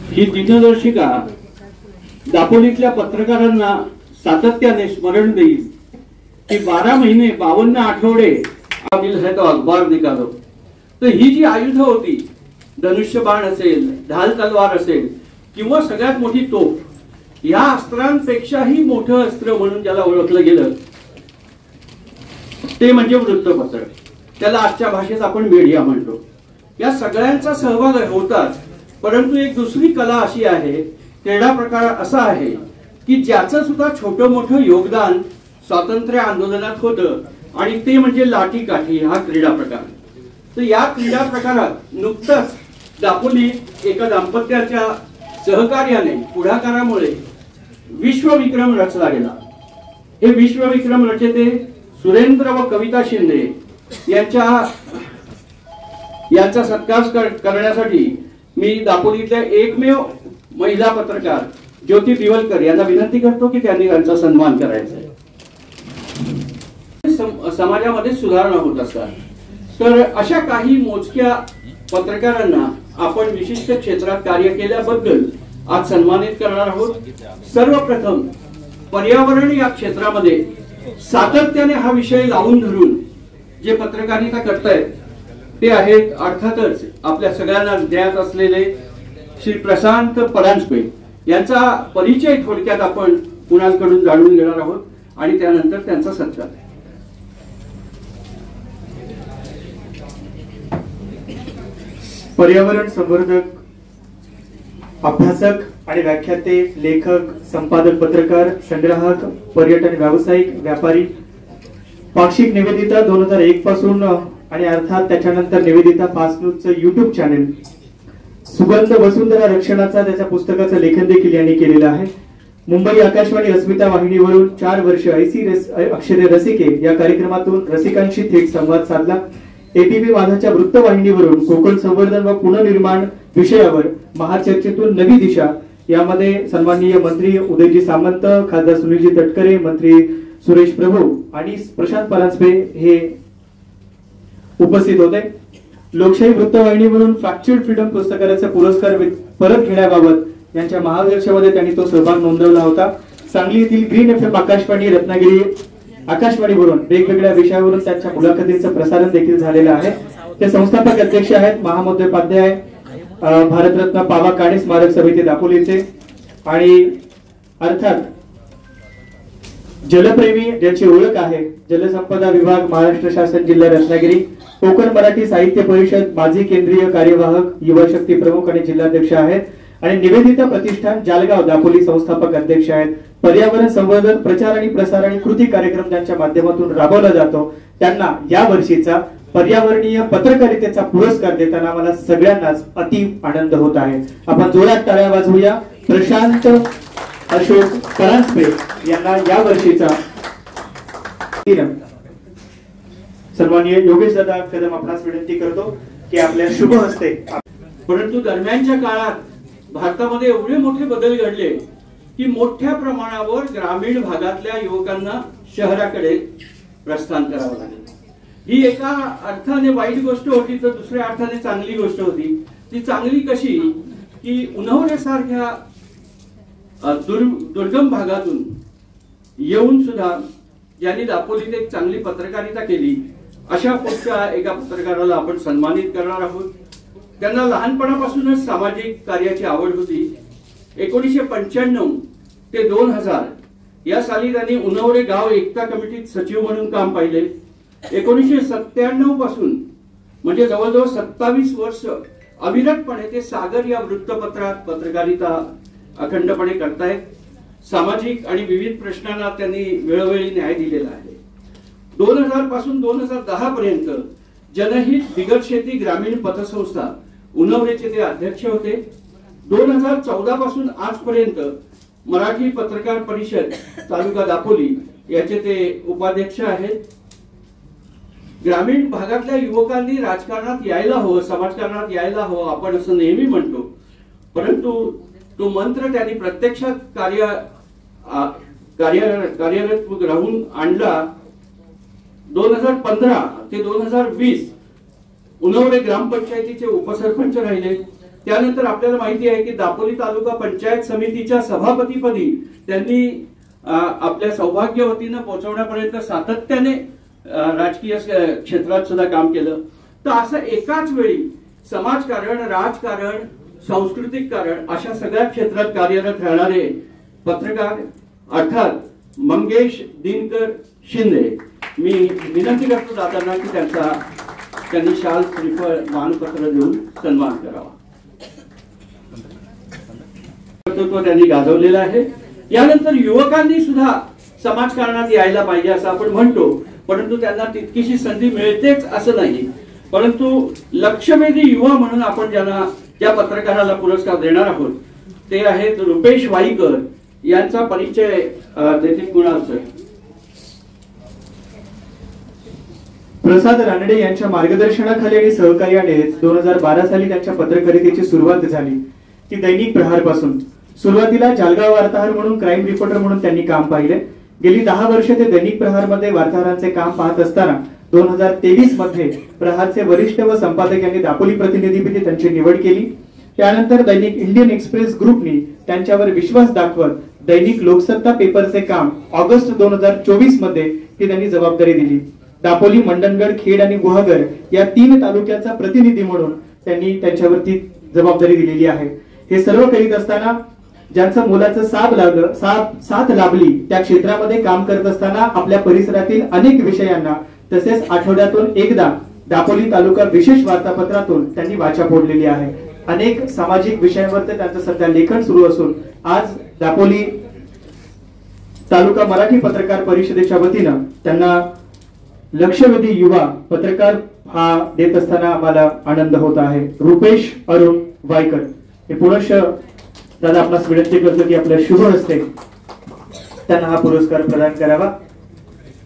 [SPEAKER 4] ही दिनदर्शिका दापोलीतल्या पत्रकारांना सातत्याने स्मरण देईल कि 12 महीने 52 आठवडे दिल है तो अखबार निकालो। तर ही जी आयुध होती, धनुष्यबाण असेल, ढाल तलवार असेल किंवा सगळ्यात मोठी तोफ, या अस्त्रांपेक्षाही मोठं अस्त्र म्हणून ज्याला ओळखलं गेलं ते म्हणजे वृत्तपत्र। त्याला आजच्या भाषेत आपण मीडिया म्हणतो। या सगळ्यांचा सहभाग होताच, परंतु एक दुसरी कला अशी आहे, क्रीडा प्रकार असा आहे की ज्याचं सुद्धा छोटं मोठं योगदान स्वातंत्र्य आंदोलनात होतं आणि ते म्हणजे लाठी काठी हा क्रीडा प्रकार। तर या क्रीडा प्रकारात नुकतंच दापोली एका दाम्पत्याच्या सहकार्याने पुढाकारामुळे विश्वविक्रम रचला गेला। हे विश्वविक्रम रचते सुरेंद्र व कविता शिंदे यांचा सत्कार करण्यासाठी मी दापोलीतल्या एकमेव महिला पत्रकार ज्योती दिवलकर यांना विनंती करतो की त्यांनी त्यांचा सन्मान करायचा आहे। समाजामध्ये सुधारणा होत असतात, तर अशा काही मोजक्या पत्रकारांना आपण विशिष्ट क्षेत्रात कार्य केल्याबद्दल आज सन्मानित करणार आहोत। सर्वप्रथम पर्यावरण या क्षेत्रामध्ये सातत्याने हा विषय लावून धरून जे पत्रकारिता करतायत ते आहेत अर्थातच आपल्या सगळ्यांना ज्ञात असलेले श्री प्रशांत परांजपे यांचा परिचय थोडक्यात आपण कुणालकडून जाणून घेणार आहोत आणि त्यानंतर त्यांचा सत्कार।
[SPEAKER 1] पर्यावरण संवर्धक, अभ्यासक आणि व्याख्याते, लेखक, संपादक, पत्रकार, संग्राहक, पर्यटन व्यावसायिक, व्यापारी, पाक्षिक निवेदिता 2001 पासून आणि अर्थात त्याच्यानंतर निवेदिता फास्ट न्यूजचं युट्यूब चॅनेल, सुगंध वसुंधरा रक्षणाचा त्याच्या पुस्तकाचं लेखन देखील यांनी केलेलं आहे। मुंबई आकाशवाणी अस्मिता वाहिनीवरून 4 वर्ष ऐसी अक्षरे रसिके या कार्यक्रमातून रसिकांशी थेट संवाद साधला। एबीपी माझाच्या वृत्तवाहिनीवरून कोकण संवर्धन व पुनर्निर्माण विषयावर महाचर्चेतून नवी दिशा यामध्ये सन्माननीय मंत्री उदयजी सामंत, खासदार सुनीलजी तटकरे, मंत्री सुरेश प्रभू आणि प्रशांत परांजपे हे उपस्थित होते। लोकशाही वृत्तवाहिनीवरून फ्रॅक्चर्ड फ्रीडम पुस्तकाचा पुरस्कार परत घेण्याबाबत यांच्या महादर्शनामध्ये त्यांनी तो सहभाग नोंदवला होता। सांगली येथील ग्रीन एफएम आकाशवाणी, रत्नागिरी आकाशवाणीवरून वेगवेगळ्या विषयावरून त्यांच्या मुलाखतींचं प्रसारण देखील झालेलं आहे। ते संस्थापक अध्यक्ष आहेत महामहोपाध्याय भारतरत्न पावा काणे स्मारक समिती दापोलीचे आणि अर्थात जलप्रेमी ज्याची ओळख आहे, जलसंपदा विभाग महाराष्ट्र शासन जिल्हा रत्नागिरी, कोकण मराठी साहित्य परिषद माजी केंद्रीय कार्यवाहक, युवा शक्ती प्रमुख आणि जिल्हाध्यक्ष आहेत आणि निवेदिता प्रतिष्ठान जालगाव दापोली संस्थापक अध्यक्ष आहेत। पर्यावरण संवर्धन प्रचार आणि प्रसार आणि कृती कार्यक्रम ज्यांच्या माध्यमातून राबवला जातो त्यांना या वर्षीचा पर्यावरणीय पत्रकारितेचा पुरस्कार देताना मला सगळ्यांनाच अति आनंद होत आहे। आपण जोरात टाळ्या वाजवूया प्रशांत अशोक परांजपे यांना या वर्षीचा सन्माननीय योगेश दादा कदम आपणास विनंती करतो की आपल्या शुभ हस्ते।
[SPEAKER 4] परंतु दरम्यानच्या काळात भारतामध्ये एवढे मोठे बदल घडले की मोठ्या प्रमाणावर ग्रामीण भागातल्या युवकांना शहराकडे प्रस्थान करावं लागलं। ही एका अर्थाने वाईट गोष्ट होती तर दुसऱ्या अर्थाने चांगली गोष्ट होती। ती चांगली कशी की उन्हावण्यासारख्या दुर्गम भागातून येऊन सुद्धा ज्यांनी दापोलीत एक चांगली पत्रकारिता केली अशा पुढच्या एका पत्रकाराला आपण सन्मानित करणार आहोत। त्यांना लहानपणापासूनच सामाजिक कार्याची आवड होती। 1995 ते 2000 या साली त्यांनी उन्हावरे गाव एकता कमिटीत सचिव म्हणून काम पाहिले। 1997 पासून म्हणजे जवळजवळ 27 वर्ष अविरतपणे ते सागर या वृत्तपत्रात पत्रकारिता अखंडपणे करतायत। सामाजिक आणि विविध प्रश्नांना त्यांनी वेळोवेळी न्याय दिलेला आहे। 2000 पासून 2010 पर्यंत जनहित बिगर शेती ग्रामीण पतसंस्था उन्हावरेचे ते अध्यक्ष होते। 2014 पासून आजपर्यंत मराठी पत्रकार परिषद तालुका दापोली याचे ते उपाध्यक्ष आहेत। ग्रामीण भागातल्या युवकांनी राजकारणात यायला हवं, समाजकारणात यायला हवं आपण असं नेहमी म्हणतो, परंतु तो मंत्र त्यांनी प्रत्यक्षात कार्यरत राहून आणला. 2015 ते 2020 उन्हवरे ग्रामपंचायतीचे उपसरपंच राहिले. त्यानंतर आपल्याला माहिती आहे की दापोली तालुका पंचायत समितीच्या सभापतीपदी त्यांनी आपल्या सौभाग्यवतीनं पोहोचवण्यापर्यंत सातत्याने राजकीय क्षेत्रात सुद्धा काम केलं. तर असं एकाच वेळी समाजकारण, राजकारण, सांस्कृतिक कारण अशा सगळ्या क्षेत्रात कार्यरत राहणारे पत्रकार अर्थात मंगेश दिनकर शिंदे, मी विनंती करतो दादांना की त्यांनी शाल, श्रीफळ, मानपत्र देऊन सन्मान करावा. त्यांनी गाजवलेला आहे. यानंतर युवकांनी सुद्धा समाजकारणात यायला पाहिजे असं आपण म्हणतो, परंतु त्यांना तितकीशी संधी मिळतेच असं नाही. परंतु लक्षवेधी युवा म्हणून आपण ज्या पत्रकाराला पुरस्कार देणार आहोत ते आहेत रुपेश वाईकर. यांचा परिचय देतील कुणाल सर.
[SPEAKER 1] प्रसाद रानडे यांच्या मार्गदर्शनाखाली आणि सहकार्याने 2012 साली त्यांच्या पत्रकारितेची सुरुवात झाली. ती दैनिक प्रहार पासून. सुरुवातीला जालगाव वार्ताहर म्हणून, क्राईम रिपोर्टर म्हणून त्यांनी काम पाहिले. गेली 10 वर्ष ते दैनिक प्रहार मध्ये वार्ताहरांचे काम पाहत असताना 2023 मध्ये प्रहारचे वरिष्ठ व संपादक यांनी दापोली प्रतिनिधीपदी त्यांची निवड केली. त्यानंतर दैनिक इंडियन एक्सप्रेस ग्रुपनी त्यांच्यावर विश्वास दाखवत दैनिक लोकसत्ता पेपरचे काम ऑगस्ट 2024 मध्ये ती त्यांनी जबाबदारी दिली. दापोली, मंडणगड, खेड आणि गुहागर या 3 तालुक्याचा प्रतिनिधी म्हणून त्यांनी त्यांच्यावरती जबाबदारी दिलेली आहे. हे सर्व करीत असताना ज्यांचं मोलाचं साथ लाभली त्या क्षेत्रामध्ये काम करत असताना आपल्या परिसरातील अनेक विषयांना तसेच आठवड्यातून एकदा दापोली तालुका विशेष वार्तापत्रातून त्यांनी वाचा फोडलेली आहे. अनेक सामाजिक विषयांवर त्यांचं सध्या लेखन सुरू असून आज दापोली तालुका मराठी पत्रकार परिषदेच्या वतीनं त्यांना लक्षवेधी युवा पत्रकार हा देत असताना आम्हाला आनंद होत आहे. रुपेश अरुण वायकर हे पुनश्च दादा आपणास विनंती करतो की आपल्या शुभ हस्ते त्यांना हा पुरस्कार प्रदान करावा.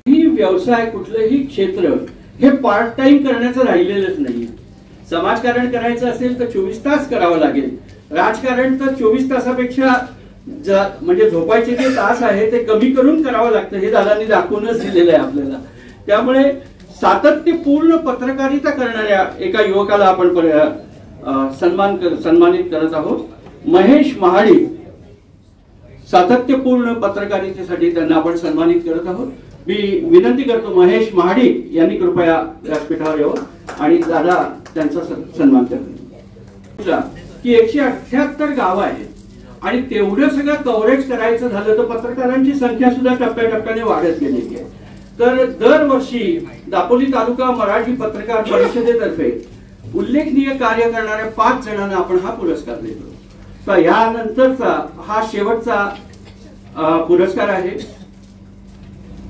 [SPEAKER 4] ही व्यवसाय, कुठलंही क्षेत्र हे पार्ट टाइम करण्याचं राहिलेलंच नाही. समाजकारण करायचं असेल तर 24 तास करावं लागेल. राजकारण तर 24 तासापेक्षा म्हणजे झोपायचे जे तास आहे ते कमी करून करावं लागतं, हे दादांनी दाखवूनच दिलेलं आहे आपल्याला. त्यामुळे सातत्यपूर्ण पत्रकारिता करणाऱ्या एका युवकाला आपण सन्मानित करत आहोत. महेश महाडिक. सातत्यपूर्ण पत्रकारितेसाठी त्यांना आपण सन्मानित करत आहोत. मी विनंती करतो महेश महाडिक यांनी कृपया व्यासपीठावर यावं आणि दादा त्यांचा सन्मान करतील. की 178 गावं आहेत आणि तेवढं सगळं कव्हरेज करायचं झालं तर पत्रकारांची संख्या सुद्धा टप्प्याटप्प्याने वाढत गेलेली आहे. तर दरवर्षी दापोली तालुका मराठी पत्रकार परिषदेतर्फे उल्लेखनीय कार्य करणाऱ्या 5 जणांना आपण हा पुरस्कार देतो. तर यानंतरचा हा शेवटचा पुरस्कार आहे.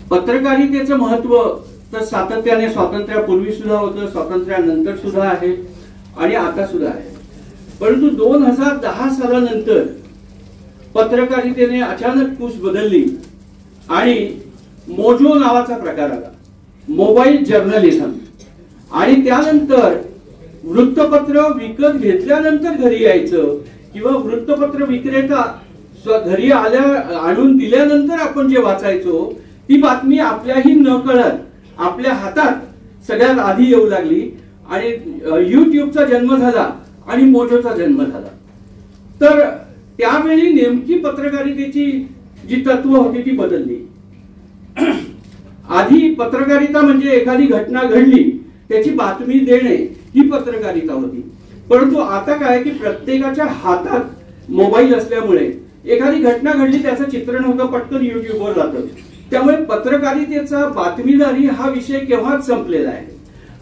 [SPEAKER 4] पत्रकारितेचं महत्व तर सातत्याने स्वातंत्र्यापूर्वी सुद्धा होतं, स्वातंत्र्यानंतर सुद्धा आहे आणि आता सुद्धा आहे. परंतु 2010 सालानंतर पत्रकारितेने अचानक कूस बदलली आणि मोजो नावाचा प्रकार आला, मोबाईल जर्नलिझम. आणि त्यानंतर वृत्तपत्र विकत घेतल्यानंतर घरी यायचं किंवा वृत्तपत्र विक्रेता घरी आणून दिल्यानंतर आपण जे वाचायचो ती बातमी आपल्याही नकळत आपल्या हातात सगळ्यात आधी येऊ लागली आणि युट्यूबचा जन्म झाला आणि मोजोचा जन्म झाला. तर त्यावेळी नेमकी पत्रकारितेची जी तत्व होती ती बदलली. आधी पत्रकारिता म्हणजे एखादी घटना घडली त्याची बातमी देणे ही पत्रकारिता होती. परंतु आता काय की प्रत्येकाच्या हातात मोबाईल असल्यामुळे एखादी घटना घडली त्याचं चित्रण होतं, पटकन युट्यूबवर जातं. त्यामुळे पत्रकारितेचा बातमीदारी हा विषय केव्हाच संपलेला आहे.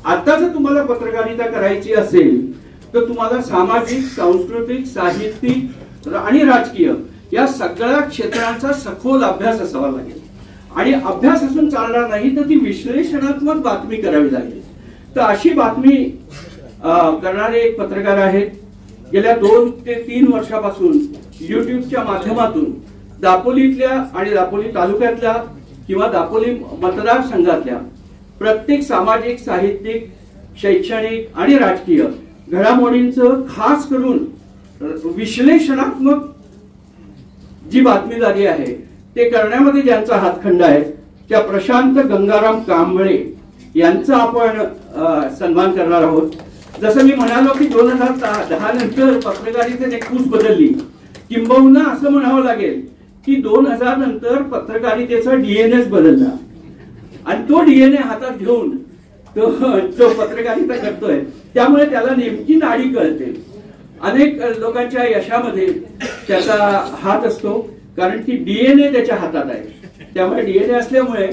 [SPEAKER 4] आता जर तुम्हाला पत्रकारिता करायची असेल तर तुम्हाला सामाजिक, सांस्कृतिक, साहित्यिक आणि राजकीय या सगळ्या क्षेत्रांचा सखोल अभ्यास असावा लागेल. आणि अभ्यास असून चालणार नाही तर ती विश्लेषणात्मक बातमी करावी लागेल. तर अशी बातमी करणारे एक पत्रकार आहेत. गेल्या 2 ते 3 वर्षापासून युट्यूबच्या माध्यमातून दापोलीतल्या आणि दापोली तालुक्यातल्या किंवा दापोली मतदारसंघातल्या प्रत्येक सामाजिक, साहित्यिक, शैक्षणिक आणि राजकीय घडामोडींचं खास करून विश्लेषणात्मक जी बातमीदारी आहे ते करण्यामध्ये ज्यांचा हातखंड आहे त्या प्रशांत गंगाराम कांबळे यांचा आपण सन्मान करणार आहोत. जसं मी म्हणालो की 2010 नंतर पत्रकारितेने खूप बदलली, किंबहुना असं म्हणावं लागेल की 2000 नंतर पत्रकारितेचा डीएनएच बदलला आणि तो डीएनए हातात घेऊन तो पत्रकारिता करतोय. त्यामुळे त्याला नेमकी नाडी कळते. अनेक लोकांच्या यशामध्ये त्याचा हात असतो कारण की डीएनए त्याच्या हातात आहे. त्यामुळे डीएनए असल्यामुळे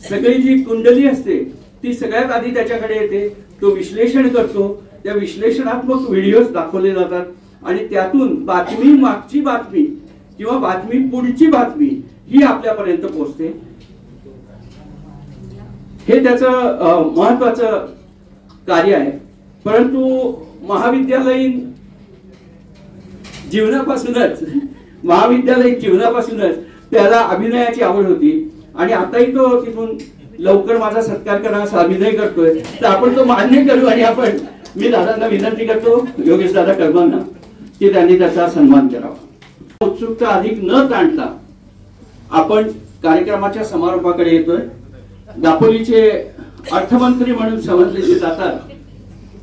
[SPEAKER 4] सगळी जी कुंडली असते ती सगळ्यात आधी त्याच्याकडे येते. तो विश्लेषण करतो. त्या विश्लेषणात्मक व्हिडिओज दाखवले जातात आणि त्यातून बातमी मागची बातमी किंवा बातमी पुढची बातमी ही आपल्यापर्यंत पोहोचते. हे त्याचं महत्वाचं कार्य आहे. परंतु महाविद्यालयीन जीवनापासूनच त्याला अभिनयाची आवड होती आणि आताही तो तिथून लवकर माझा सत्कार करा असा अभिनय करतोय. तर आपण तो मान्य करू आणि आपण मी दादांना विनंती करतो, योगेश दादा कर्मांना, की त्यांनी त्याचा सन्मान करावा. उत्सुकता अधिक न ताणता आपण कार्यक्रमाच्या समारोपाकडे येतोय. दापोलीचे अर्थमंत्री म्हणून समजले जातात,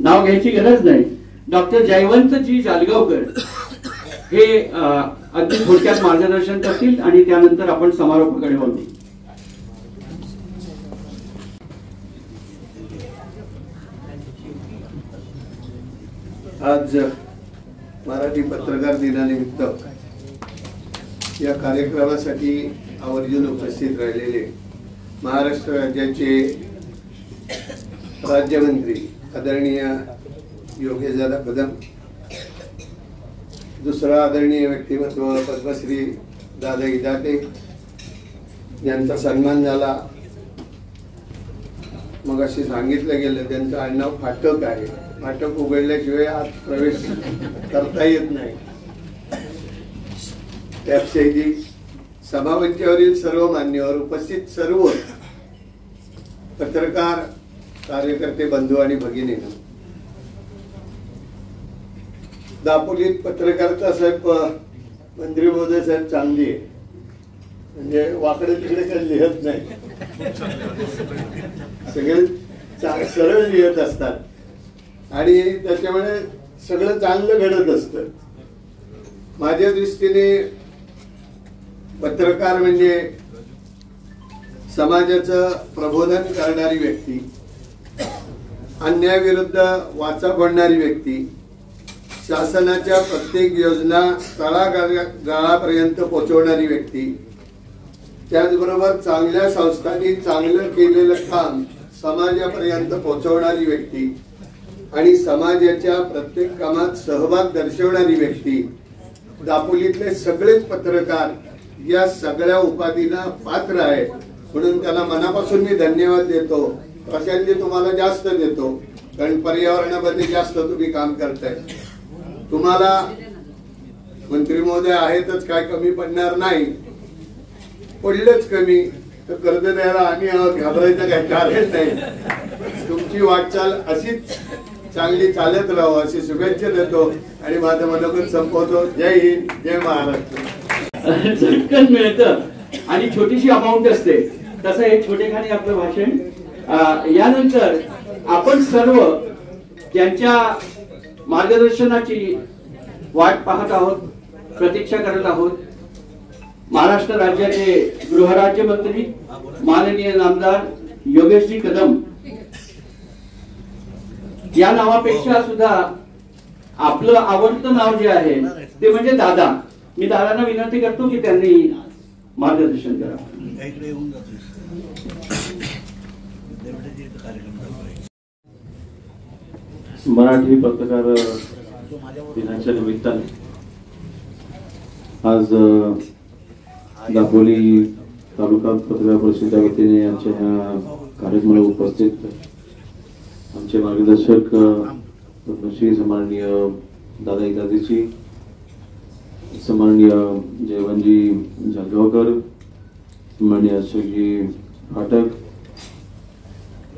[SPEAKER 4] नाव घ्यायची गरज नाही, डॉक्टर जयवंतजी जालगावकर हे अगदी थोडक्यात मार्गदर्शन करतील आणि त्यानंतर आपण समारोपाकडे वळू.
[SPEAKER 5] आज मराठी पत्रकार दिनानिमित्त या कार्यक्रमासाठी आवर्जून उपस्थित राहिलेले महाराष्ट्र राज्याचे राज्यमंत्री आदरणीय योगेशदादा कदम, दुसरा आदरणीय व्यक्तिमत्व पद्मश्री दादा इदाते यांचा सन्मान झाला. मग असे सांगितलं गेलं त्यांचं आडनाव फाटक आहे. फाटक उघडल्याशिवाय आत प्रवेश करता येत नाही. त्याविषयी सभामंचावरील सर्व मान्यवर, उपस्थित सर्व पत्रकार कार्यकर्ते बंधू आणि भगिनींनो, दापोलीत पत्रकारिता साहेब मंत्री महोदय साहेब चांगली आहे. म्हणजे वाकडे तिकडे काही लिहत नाही, सगळे सरळ लिहत असतात आणि त्याच्यामुळे सगळं चांगलं घडत असतं. माझ्या दृष्टीने पत्रकार म्हणजे समाजाचं प्रबोधन करणारी व्यक्ती, अन्यायाविरुद्ध वाचा फोडणारी व्यक्ती, शासनाच्या प्रत्येक योजना तळागाळापर्यंत पोहोचवणारी व्यक्ती, त्याचबरोबर चांगल्या संस्थांनी चांगलं केलेलं काम समाजापर्यंत पोहोचवणारी व्यक्ती आणि समाजाच्या प्रत्येक कामात सहभाग दर्शवणारी व्यक्ती. दापोलीतले सगळेच पत्रकार या सगळ्या उपाधींना पात्र आहेत. म्हणून त्यांना मनापासून मी धन्यवाद देतो. प्रशांती तुम्हाला जास्त देतो कारण पर्यावरणामध्ये जास्त तुम्ही काम करताय. तुम्हाला मंत्री महोदय आहेतच, काय कमी पडणार नाही. पडलंच कमी तर कर्ज द्यायला आम्ही घाबरायचं काही कारण नाही. तुमची वाटचाल अशीच चांगली चालत राहो अशी शुभेच्छा देतो आणि माझं मनोगत संपवतो. जय हिंद, जय महाराष्ट्र.
[SPEAKER 4] झटकन मिळतं आणि छोटीशी अमाऊंट असते. तसं हे छोटेखानी आपलं भाषण. यानंतर आपण सर्व त्यांच्या मार्गदर्शनाची वाट पाहत आहोत, प्रतीक्षा करत आहोत. महाराष्ट्र राज्याचे गृहराज्यमंत्री माननीय नामदार योगेशजी कदम या नावापेक्षा सुद्धा आपलं आवडतं नाव जे आहे ते म्हणजे दादा. मी दादांना विनंती करतो की त्यांनी मार्गदर्शन करावं.
[SPEAKER 6] मराठी पत्रकार दिनाच्या निमित्ताने आज दापोली तालुका पत्रकार परिषदेच्या वतीने आमच्या ह्या कार्यक्रमाला उपस्थित आमचे मार्गदर्शक पद्मश्री सन्माननीय दादा इदादेजी, सन्माननीय जयवंतजी जालगावकर, सन्माननीय अशोकजी फाटक,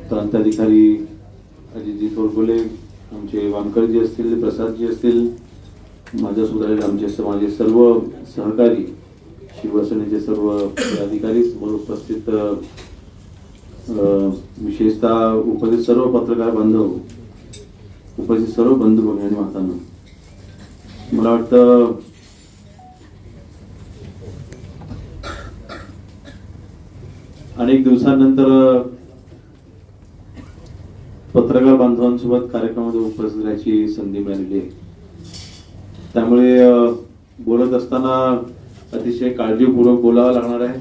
[SPEAKER 6] प्रांताधिकारी अजितजी थोरगोले, आमचे वानकरजी असतील, प्रसादजी असतील, माझ्यासोबत आमचे सर्व सहकारी, शिवसेनेचे सर्व अधिकारी, समोर उपस्थित विशेषतः उपस्थित सर्व पत्रकार बांधव, उपस्थित सर्व बंधू भगिनी आणि मातांनो, मला वाटतं अनेक दिवसांनंतर पत्रकार बांधवांसोबत कार्यक्रमामध्ये उपस्थित राहायची संधी मिळालेली आहे. त्यामुळे बोलत असताना अतिशय काळजीपूर्वक बोलावं लागणार आहे.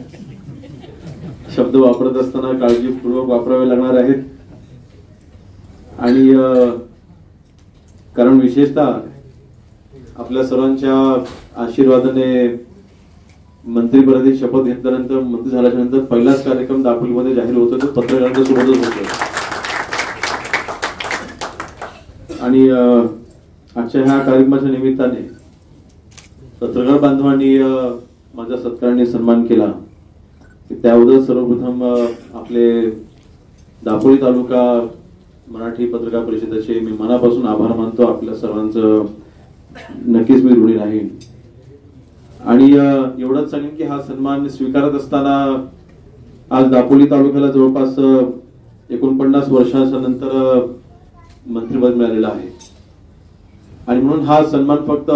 [SPEAKER 6] शब्द वापरत असताना काळजीपूर्वक वापरावे लागणार आहेत. आणि कारण विशेषतः आपल्या सर्वांच्या आशीर्वादाने मंत्रिपदाची शपथ घेतल्यानंतर, मंत्री झाल्याच्या नंतर पहिलाच कार्यक्रम दापोलीमध्ये जाहीर होतो तो पत्रकारांच्या सोबतच होतो. आणि आजच्या ह्या कार्यक्रमाच्या निमित्ताने पत्रकार बांधवांनी माझा सत्काराने सन्मान केला. त्याबद्दल सर्वप्रथम आपले दापोली तालुका मराठी पत्रकार परिषदेचे मी मनापासून आभार मानतो. आपल्या सर्वांचं नक्कीच मी ऋणी राहीन. आणि एवढंच सांगेन की हा सन्मान स्वीकारत असताना आज दापोली तालुक्याला जवळपास 49 वर्षाच्या नंतर मंत्रिपद मिळालेलं आहे. आणि म्हणून हा सन्मान फक्त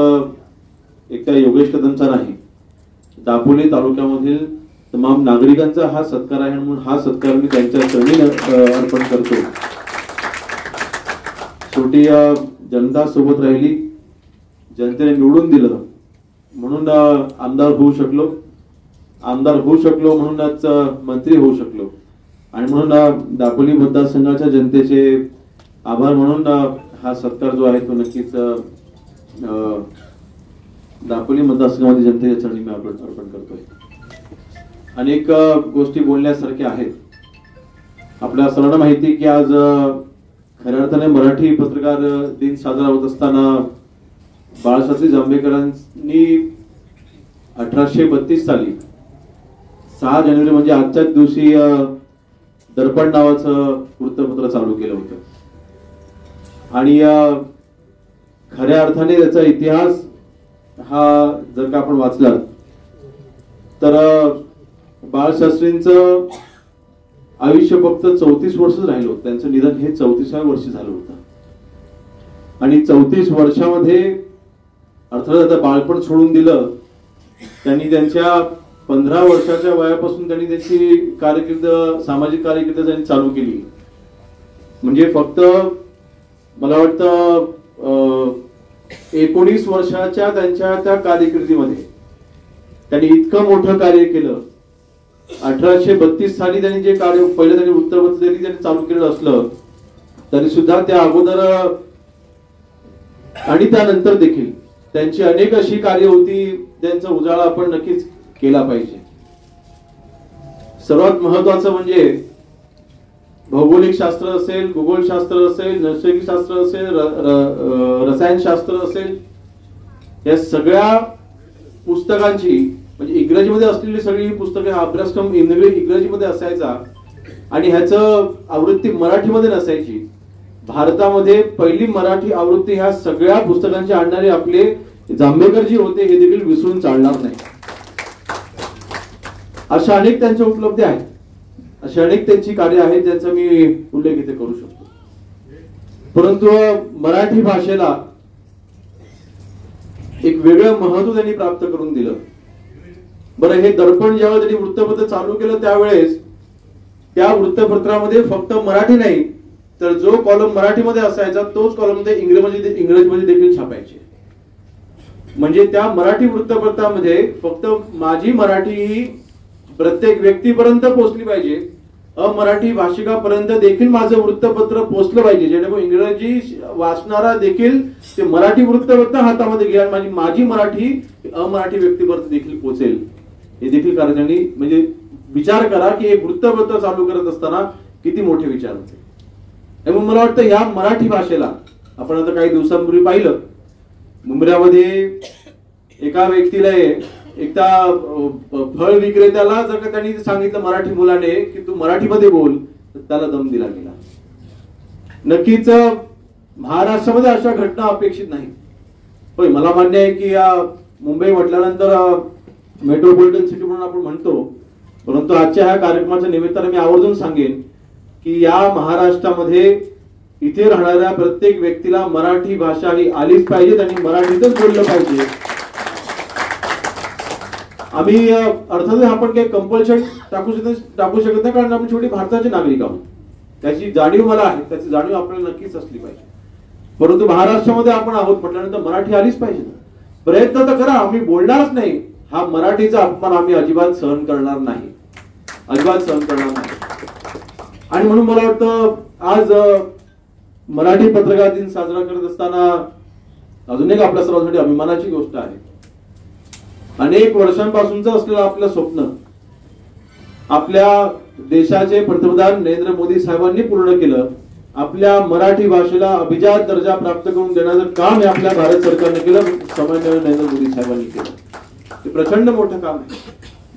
[SPEAKER 6] एकट्या योगेश कदमचा नाही, दापोली तालुक्यामधील तमाम नागरिकांचा हा सत्कार आहे. म्हणून हा सत्कार मी त्यांच्या चरणी अर्पण करतो. शेवटी जनता सोबत राहिली, जनतेने निवडून दिलं म्हणून आमदार होऊ शकलो म्हणूनच मंत्री होऊ शकलो. आणि म्हणून दापोली मतदारसंघाच्या जनतेचे आभार म्हणून हा सत्कार जो आहे तो नक्कीच दापोली मतदारसंघामध्ये जनतेच्या चरणी मी अर्पण करतोय. अनेक गोष्टी बोलण्यासारख्या आहेत. आपल्या सर्वांना माहिती की आज खऱ्या अर्थाने मराठी पत्रकार दिन साजरा होत असताना बाळशास्त्री जांभेकरांनी 1832 साली 6 जानेवारी म्हणजे आजच्याच दिवशी दर्पण नावाचं वृत्तपत्र चालू केलं होतं. आणि खऱ्या अर्थाने त्याचा इतिहास हा जर का आपण वाचला तर बाळशास्त्रींचं आयुष्य फक्त 34 वर्षच राहिलं होतं. त्यांचं निधन हे 34व्या वर्षी झालं होतं. आणि 34 वर्षामध्ये अर्थात आता बाळपण सोडून दिलं. त्यांनी त्यांच्या 15 वर्षाच्या वयापासून त्यांनी त्याची कारकीर्द, सामाजिक कारकीर्द त्यांनी चालू केली. म्हणजे फक्त मला वाटतं 19 वर्षाच्या त्यांच्या त्या कारकिर्दीमध्ये त्यांनी इतकं मोठं कार्य केलं. 1832 साली त्यांनी जे कार्य पहिलं त्यांनी वृत्तपत्र त्यांनी चालू केलं असलं तरी सुद्धा त्या अगोदर आणि त्यानंतर देखील त्यांची अनेक अशी कार्य होती ज्यांचा उजाळा आपण नक्कीच केला पाहिजे. सर्वात महत्वाचं म्हणजे भौगोलिक शास्त्र असेल, भूगोलशास्त्र असेल, नैसर्गिकशास्त्र असेल, रसायनशास्त्र असेल, या सगळ्या पुस्तकांची म्हणजे इंग्रजीमध्ये असलेली सगळी पुस्तके, हा अभ्यासक्रम इंग्रजीमध्ये असायचा आणि ह्याचं आवृत्ती मराठीमध्ये नसायची. भारतामध्ये पहिली मराठी आवृत्ती ह्या सगळ्या पुस्तकांची आणणारे आपले जांभेकरजी होते हे देखील विसरून चालणार नाही. अशा अनेक त्यांच्या उपलब्धी आहेत, अशी अनेक त्यांची कार्य आहेत ज्यांचा मी उल्लेख इथे करू शकतो. परंतु मराठी भाषेला एक वेगळं महत्व त्यांनी प्राप्त करून दिलं. बरं, हे दर्पण जेव्हा त्यांनी वृत्तपत्र चालू केलं त्यावेळेस त्या वृत्तपत्रामध्ये फक्त मराठी नाही तर जो कॉलम मराठीमध्ये असायचा तोच कॉलम ते इंग्रजीमध्ये देखील छापायचे. म्हणजे त्या मराठी वृत्तपत्रामध्ये फक्त माझी मराठी ही प्रत्येक व्यक्तीपर्यंत पोहोचली पाहिजे, अमराठी भाषिकापर्यंत देखील माझं वृत्तपत्र पोहोचलं पाहिजे, जेणेकरून इंग्रजी वाचणारा देखील ते मराठी वृत्तपत्र हातामध्ये घ्या, माझी मराठी अमराठी व्यक्तीपर्यंत देखील पोहोचेल. हे देखील कारण त्यांनी म्हणजे विचार करा की एक वृत्तपत्र चालू करत असताना किती मोठे विचार होते. त्यामुळे मला वाटतं ह्या मराठी भाषेला आपण आता काही दिवसांपूर्वी पाहिलं मुंबऱ्यामध्ये एका व्यक्तीला एकदा फळ विक्रेत्याला जर का त्यांनी सांगितलं मराठी मुलाने की तू मराठीमध्ये बोल, तर त्याला दम दिला गेला. नक्कीच महाराष्ट्रामध्ये अशा घटना अपेक्षित नाही. होय, मला मान्य आहे की मुंबई म्हटल्यानंतर मेट्रोपॉलिटन सिटी म्हणून आपण म्हणतो, परंतु आजच्या ह्या कार्यक्रमाच्या निमित्ताने मी आवर्जून सांगेन की या महाराष्ट्रामध्ये इथे राहणाऱ्या प्रत्येक व्यक्तीला मराठी भाषा ही आलीच पाहिजे, त्यांनी मराठीतच बोललं पाहिजे. आम्ही अर्थातच आपण काही कंपल्शन टाकू शकत नाही, कारण आपण शेवटी भारताचे नागरिक आहोत. त्याची जाणीव मला आहे, त्याची जाणीव आपल्याला नक्कीच असली पाहिजे. परंतु महाराष्ट्रामध्ये आपण आहोत म्हटल्यानंतर मराठी आलीच पाहिजे. प्रयत्न तर करा, आम्ही बोलणारच नाही. हा मराठीचा अपमान आम्ही अजिबात सहन करणार नाही, अजिबात सहन करणार नाही. आणि म्हणून मला वाटतं आज मराठी पत्रकार दिन साजरा करत असताना अजून एक आपल्या सर्वांसाठी अभिमानाची गोष्ट आहे. अनेक वर्षांपासूनच असलेलं आपलं स्वप्न आपल्या देशाचे पंतप्रधान नरेंद्र मोदी साहेबांनी पूर्ण केलं. आपल्या मराठी भाषेला अभिजात दर्जा प्राप्त करून देण्याचं काम हे आपल्या भारत सरकारने केलं, सामान्य नरेंद्र मोदी साहेबांनी केलं. ते प्रचंड मोठं काम आहे.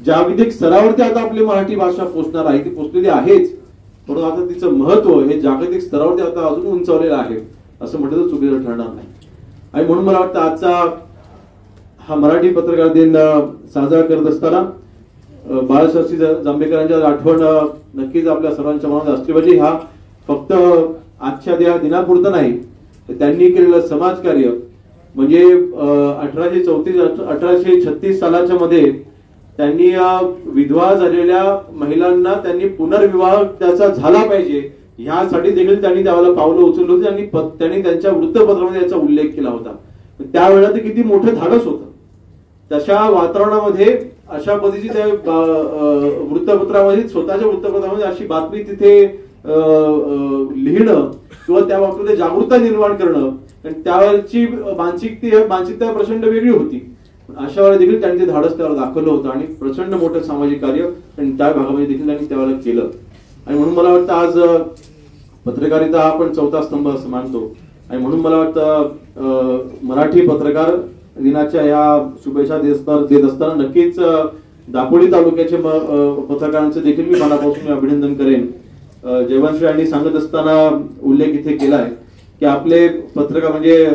[SPEAKER 6] जागतिक स्तरावरती आता आपली मराठी भाषा पोहोचणार आहे, ती पोहोचलेली आहेच, परंतु आता तिचं महत्व हे जागतिक स्तरावरती आता अजून उंचावलेलं आहे असं म्हटलं तर चुकीचं ठरणार नाही. आणि म्हणून मला वाटतं आजचा हा मराठी पत्रकार दिन साजरा करत असताना बाळशास्त्री जांभेकरांच्या आठवण नक्कीच आपल्या सर्वांच्या मनात असली पाहिजे. हा फक्त आजच्या त्या दिनापुरतं नाही, तर त्यांनी केलेलं समाजकार्य म्हणजे 1836 सालाच्या मध्ये त्यांनी विधवा झालेल्या महिलांना त्यांनी पुनर्विवाह त्याचा झाला पाहिजे ह्यासाठी देखील त्यांनी त्यावेळेला पावलं उचलली होती. त्यांनी त्यांच्या वृत्तपत्रामध्ये याचा उल्लेख केला होता. त्यावेळेला ते किती मोठं धाडस होतं. तशा वातावरणामध्ये अशा पद्धतीची त्या वृत्तपत्रामध्ये स्वतःच्या वृत्तपत्रामध्ये अशी बातमी तिथे लिहिणं किंवा त्या बाबतीत जागरूकता निर्माण करणं, त्यावेळची मानसिकता प्रचंड वेगळी होती. अशा वेळेला देखील त्यांनी धाडस त्यावर दाखवलं होतं आणि प्रचंड मोठं सामाजिक कार्य त्या भागामध्ये देखील त्यांनी त्यावेळेला केलं. आणि म्हणून मला वाटतं आज पत्रकारिता आपण चौथा स्तंभ असं मानतो. आणि म्हणून मला वाटतं मराठी पत्रकार दिनाच्या या शुभेच्छा देत असताना नक्कीच दापोली तालुक्याचे पत्रकारांचं देखील मी मनापासून अभिनंदन करेन. जयवंतश्री यांनी सांगत असताना उल्लेख इथे केलाय की आपले पत्रकार म्हणजे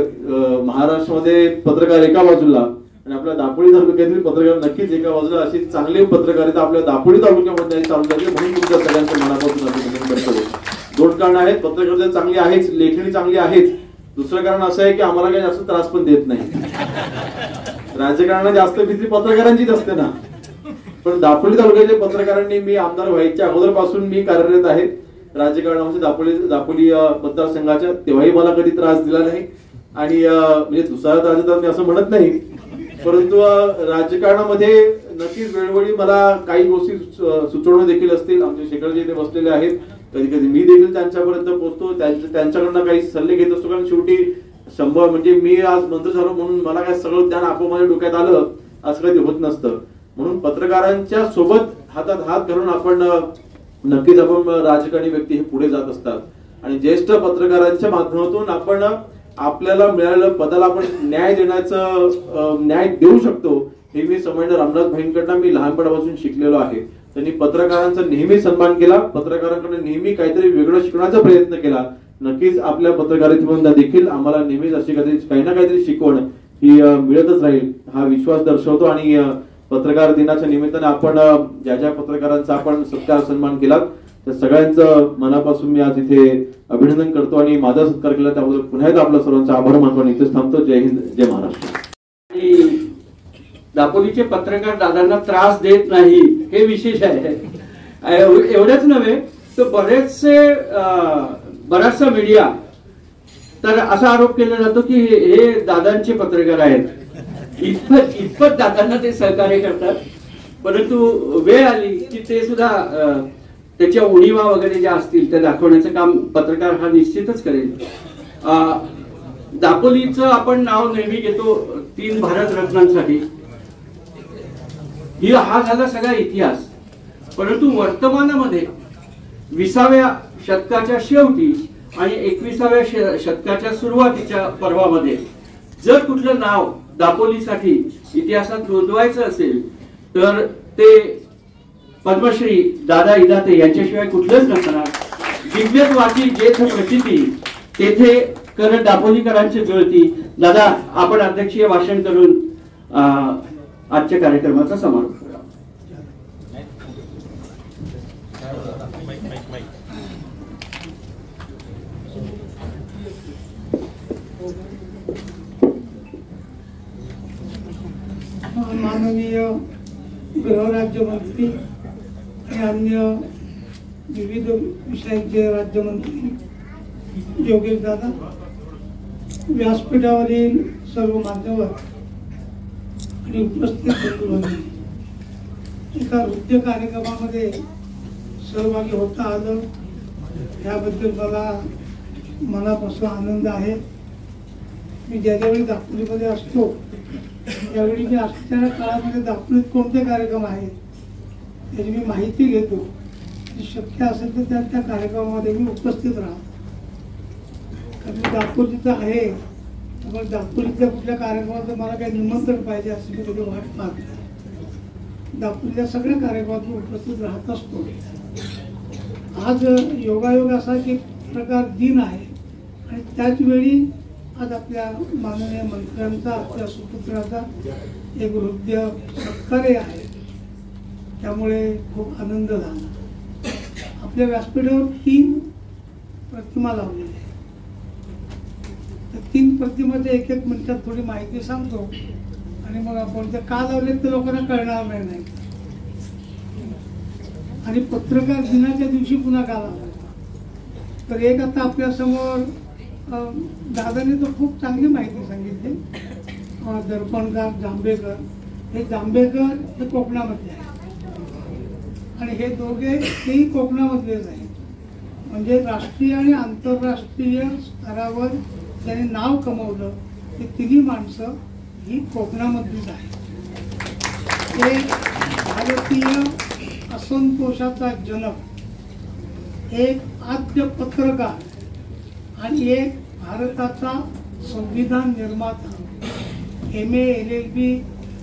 [SPEAKER 6] महाराष्ट्रामध्ये पत्रकार एका बाजूला आणि आपल्या दापोली तालुक्यातील पत्रकार नक्कीच एका बाजूला, अशी चांगली पत्रकारिता आपल्या दापोली तालुक्यामध्ये चालू झाली. म्हणून तुमच्या सगळ्यांचं मनापासून अभिनंदन करतो. दोन कारण आहेत, पत्रकारिता चांगली आहेच, लेखणी चांगली आहेच. दुसरं कारण असं आहे की आम्हाला काही जास्त त्रास पण देत नाही. राजकारणाला जास्त भीती पत्रकारांचीच असते ना. पण दापोली तालुक्याच्या पत्रकारांनी, मी आमदार व्हायच्या अगोदरपासून मी कार्यरत आहे राजकारणामध्ये दापोली मतदारसंघाच्या, तेव्हाही मला कधी त्रास दिला नाही. आणि म्हणजे दुसरा त्रास मी असं म्हणत नाही, परंतु राजकारणामध्ये नक्कीच वेळोवेळी मला काही गोष्टी सुचवणं देखील असतील. आमचे शेखरजी इथे बसलेले आहेत, कधी कधी मी देखील त्यांच्यापर्यंत पोहोचतो, त्यांच्याकडनं काही सल्ले घेत असतो. कारण शेवटी 100 म्हणजे मी आज मंत्री झालो म्हणून मला काय सगळं ज्ञान आपोआप माझ्या डोक्यात आलं असं कधी होत नसतं. म्हणून पत्रकारांच्या सोबत हातात हात घालून आपण नक्कीच आपण राजकारणी व्यक्ती हे पुढे जात असतात. आणि ज्येष्ठ पत्रकारांच्या माध्यमातून आपण आपल्याला मिळालेल्या पदाला आपण न्याय देऊ शकतो हे मी सामान्य रामदास भाईंकडनं मी लहानपणापासून शिकलेलो आहे. त्यांनी पत्रकारांचा नेहमी सन्मान केला, पत्रकारांकडे नेहमी काहीतरी वेगळं शिकण्याचा प्रयत्न केला. नक्कीच आपल्या पत्रकारितेमधून देखील आम्हाला नेहमीच अशी काही ना काहीतरी शिकवण ही मिळतच राहील हा विश्वास दर्शवतो. आणि पत्रकार दिनाच्या निमित्ताने आपण ज्या ज्या पत्रकारांचा आपण सत्कार सन्मान केला त्या सगळ्यांचं मनापासून मी आज इथे अभिनंदन करतो आणि माझा सत्कार केला त्याबद्दल पुन्हा एकदा आपल्या सर्वांचा आभार मानतो आणि इथेच थांबतो. जय हिंद, जय महाराष्ट्र.
[SPEAKER 4] दापोलीचे पत्रकार दादांना त्रास देत नाही हे विशेष आहे. एवढंच नव्हे तर बराचसा मीडिया तर असा आरोप केला जातो की हे दादांचे पत्रकार आहेत. इतपत दादांना ते सहकार्य करतात, परंतु वेळ आली की ते सुद्धा त्याच्या उणीवा वगैरे ज्या असतील त्या दाखवण्याचं काम पत्रकार हा निश्चितच करेल. दापोलीचं आपण नाव नेहमी घेतो 3 भारतरत्नांसाठी. हा झाला सगळा इतिहास, परंतु वर्तमानामध्ये 20व्या शतकाच्या शेवटी आणि 21व्या शतकाच्या सुरुवातीच्या पर्वामध्ये जर कुठलं नाव दापोलीसाठी इतिहासात नोंदवायचं असेल तर ते पद्मश्री दादा इदाते यांच्याशिवाय कुठलंच नसणार. दिव्यत्वाची जेथ प्रचिती तेथे कर दापोलीकरांची जुळती. दादा, आपण अध्यक्षीय भाषण करून आजच्या कार्यक्रमाचा समारोप करा.
[SPEAKER 7] माननीय गृहराज्यमंत्री आणि अन्य विविध विषयांचे राज्यमंत्री योगेश दादा, व्यासपीठावरील सर्व मान्यवर आणि उपस्थित बंधू, एका नृत्य कार्यक्रमामध्ये सहभागी होता आलं याबद्दल मला मनापासून आनंद आहे. मी ज्यावेळी दापोलीमध्ये असतो त्यावेळी मी असणाऱ्या काळामध्ये दापोलीत कोणते कार्यक्रम आहेत त्याची मी माहिती घेतो. शक्य असेल तर त्या कार्यक्रमामध्ये मी उपस्थित राहतो. कारण मी दापोलीचं आहे, त्यामुळे दापोलीतल्या कुठल्या कार्यक्रमात मला काही निमंत्रण पाहिजे असं मी कधी वाट पाहत नाही. दापोलीच्या सगळ्या कार्यक्रमात मी उपस्थित राहत असतो. आज योगायोग असा की प्रकार दिन आहे आणि त्याच वेळी आज आपल्या माननीय मंत्र्यांचा, आपल्या सुपुत्राचा एक हृदय सत्कार्य आहे, त्यामुळे खूप आनंद झाला. आपल्या व्यासपीठावर 3 प्रतिमा लावलेल्या आहेत. त्या 3 प्रतिमाच्या एक मिनिटात थोडी माहिती सांगतो आणि मग आपण त्या का लावलेत ते लोकांना कळणार नाही. आणि पत्रकार दिनाच्या दिवशी पुन्हा का लावले तर एक आता आपल्या समोर दादाने तर खूप चांगली माहिती सांगितली. दर्पणकार जांभेकर, हे जांभेकर हे कोकणामधले आहेत आणि हे दोघे तेही कोकणामधलेच आहेत. म्हणजे राष्ट्रीय आणि आंतरराष्ट्रीय स्तरावर त्यांनी नाव कमवलं. ते तिन्ही माणसं ही कोकणामधलीच आहेत. एक भारतीय असंतोषाचा जनक, एक आद्य पत्रकार आणि एक भारताचा संविधान निर्माता. MA LLB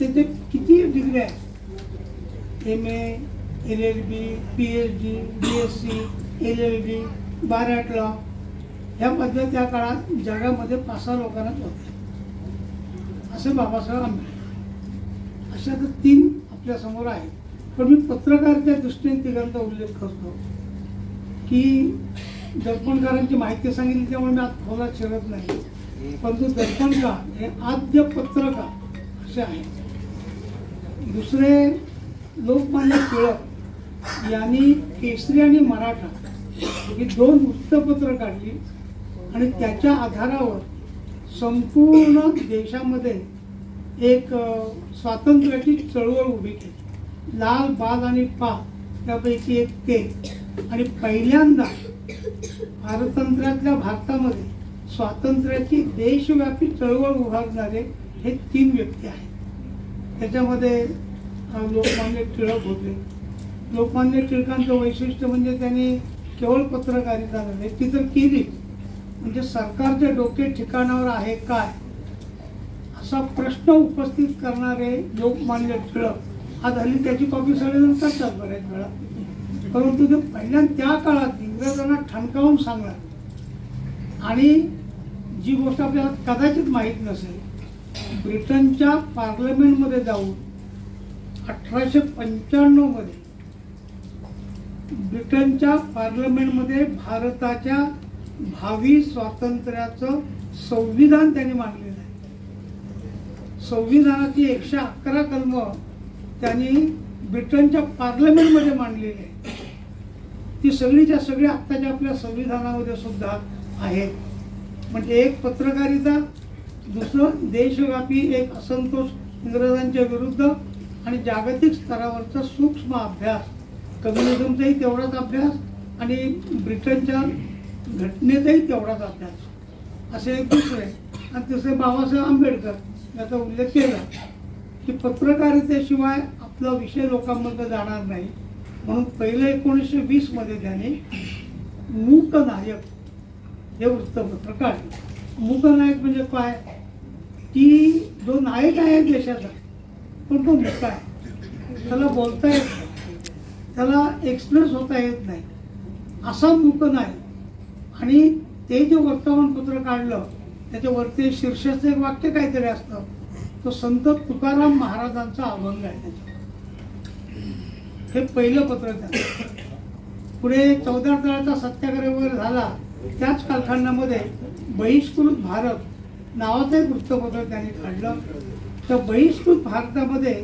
[SPEAKER 7] ते किती डिग्री आहेत, MA LLB PhD BSc LLD बाराटला ह्या पद्धती त्या काळात जगामध्ये 5-6 लोकांनाच होत्या. असे बाबासाहेब आंबेडकर अशा तर 3 आपल्या समोर आहेत. पण मी पत्रकाराच्या दृष्टीने तिघांचा उल्लेख करतो की दर्पणकारांची माहिती सांगितली त्यामुळे मी आज खोलात शिरत नाही. परंतु दर्पणकार हे आद्य पत्रकार असे आहेत. दुसरे लोकमान्य टिळक यांनी केसरी आणि मराठा ही 2 वृत्तपत्र काढली आणि त्याच्या आधारावर संपूर्ण देशामध्ये एक स्वातंत्र्याची चळवळ उभी केली. लाल, बाल आणि पाल त्यापैकी एक ते. आणि पहिल्यांदा पारतंत्र्यातल्या भारतामध्ये स्वातंत्र्याची देशव्यापी चळवळ उभारणारे हे 3 व्यक्ती आहेत. त्याच्यामध्ये लोकमान्य टिळक होते. लोकमान्य टिळकांचं वैशिष्ट्य म्हणजे त्यांनी केवळ पत्रकारिता नव्हे ती तर केली, म्हणजे सरकारच्या डोके ठिकाणावर आहे काय असा प्रश्न उपस्थित करणारे लोकमान्य टिळक. आज हल्ली त्याची कॉपी सगळेजण करतात बऱ्याच वेळा, परंतु ते पहिल्यांदा त्या काळात इंग्रजांना ठणकावून सांगणार. आणि जी गोष्ट आपल्याला कदाचित माहीत नसेल, ब्रिटनच्या पार्लमेंटमध्ये जाऊन 1895 मध्ये ब्रिटनच्या पार्लमेंटमध्ये भारताच्या भावी स्वातंत्र्याचं संविधान त्यांनी मांडलेलं आहे. संविधानाची 111 कलम त्यांनी ब्रिटनच्या पार्लमेंटमध्ये मांडलेली आहे. ती सगळीच्या सगळी आत्ताच्या आपल्या संविधानामध्ये सुद्धा आहेत. म्हणजे एक पत्रकारिता, दुसरं देशव्यापी एक असंतोष इंग्रजांच्या विरुद्ध आणि जागतिक स्तरावरचा सूक्ष्म अभ्यास, कम्युनिझमचाही तेवढाच अभ्यास आणि ब्रिटनच्या घटनेचाही तेवढाच अभ्यास असे एक दुसरे. आणि तिसरे बाबासाहेब आंबेडकर याचा उल्लेख केला की पत्रकारितेशिवाय आपला विषय लोकांमध्ये जाणार नाही, म्हणून पहिलं 1920 मध्ये त्याने मूकनायक हे वृत्तपत्र काढले. मूकनायक म्हणजे काय की जो नायक आहे देशाचा पण तो मूक आहे, त्याला बोलता येत नाही, त्याला एक्सप्रेस होता येत नाही, असा मूकनायक आणि ते जे वर्तमानपत्र काढलं त्याच्यावरती शीर्षाचं एक वाक्य काहीतरी असतं, तो संत तुकाराम महाराजांचा अभंग आहे त्याच्यावर. हे पहिलं पत्र त्याचं. पुढे 14 तळाचा सत्याग्रह वगैरे झाला, त्याच कालखंडामध्ये बहिष्कृत भारत नावाचं एक वृत्तपत्र त्यांनी काढलं. त्या बहिष्कृत भारतामध्ये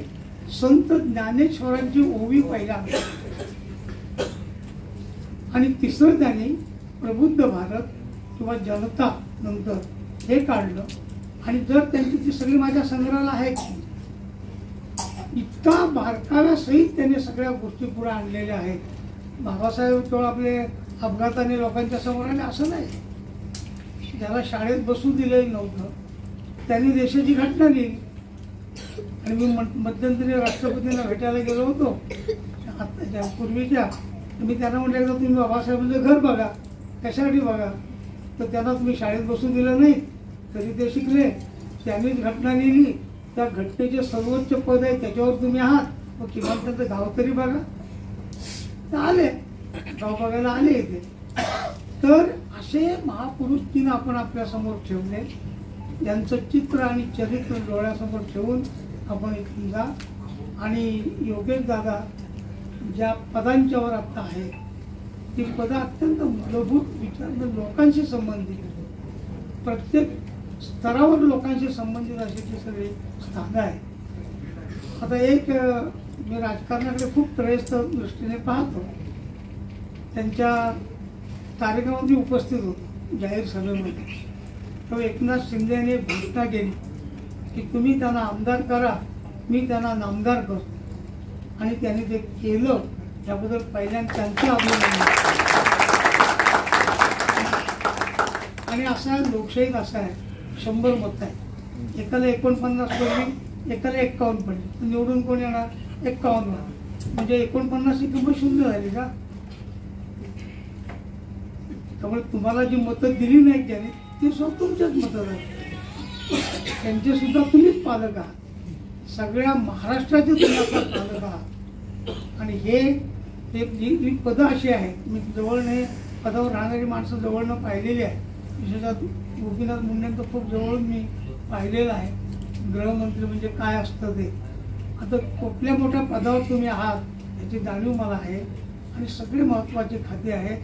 [SPEAKER 7] संत ज्ञानेश्वरांची ओवी पहिला आणि तिसरं त्यांनी प्रबुद्ध भारत किंवा जनता नंतर हे काढलं. आणि जर त्यांची ती सगळी माझ्या संग्रहाला आहे, इतका बारकाव्यासहित त्यांनी सगळ्या गोष्टी पुढे आणलेल्या आहेत. बाबासाहेब केवळ आपले अपघाताने लोकांच्या समोर आले असं नाही, ज्याला शाळेत बसू दिलेलं नव्हतं त्यांनी देशाची घटना लिहिली. आणि मी मध्यंतरी राष्ट्रपतींना भेटायला गेलो होतो आत्ताच्या पूर्वीच्या, मी त्यांना म्हटलं एकदा तुम्ही बाबासाहेबांचं घर बघा. कशासाठी बघा, तर त्यांना तुम्ही शाळेत बसू दिलं नाही तरी ते शिकले, त्यांनीच घटना लिहिली, त्या घटनेचे सर्वोच्च पद आहे त्याच्यावर तुम्ही आहात, मग किमान त्यांचं गाव तरी बघा. तर आले, गाव बघायला आले इथे. तर असे महापुरुष तीन आपण आपल्यासमोर ठेवले, यांचं चित्र आणि चरित्र डोळ्यासमोर ठेवून आपण इथून जा. आणि योगेश दादा ज्या पदांच्यावर आता आहे ती पदं अत्यंत मूलभूत विचार लोकांशी संबंधित, प्रत्येक स्तरावर लोकांशी संबंधित अशी ती सगळी स्थानं आहे. आता एक मी राजकारणाकडे खूप त्रयस्थ दृष्टीने पाहतो, त्यांच्या कार्यक्रमामध्ये उपस्थित होतो जाहीर सभेमध्ये. तो एकनाथ शिंदे यांनी घोषणा केली की तुम्ही त्यांना आमदार करा, मी त्यांना नामदार करतो. आणि त्यांनी ते केलं, त्याबद्दल पहिल्यांदा त्यांचं अभिनंदन. आणि असा लोकशाहीत असा आहे 100 मतं आहे, एकाला 49 पडली, एकाला 51 पडली, निवडून कोण येणार? 51. म्हणजे 49 ही किंमत शून्य झाली का? त्यामुळे तुम्हाला जी मतं दिली नाहीत त्याने ती स्वतः तुमच्याच मतं झाली, त्यांचे सुद्धा तुम्हीच पालक आहात, सगळ्या महाराष्ट्राचे तुम्ही आता पालक आहात. आणि ही पदं अशी आहेत, मी जवळने पदावर राहणारी माणसं जवळनं पाहिलेली आहे, विशेषतः गोपीनाथ मुंडेंचं खूप जवळून मी पाहिलेलं आहे. गृहमंत्री म्हणजे काय असतं ते. आता कुठल्या मोठ्या पदावर तुम्ही आहात याची जाणीव मला आहे. आणि सगळे महत्त्वाचे खाते आहेत.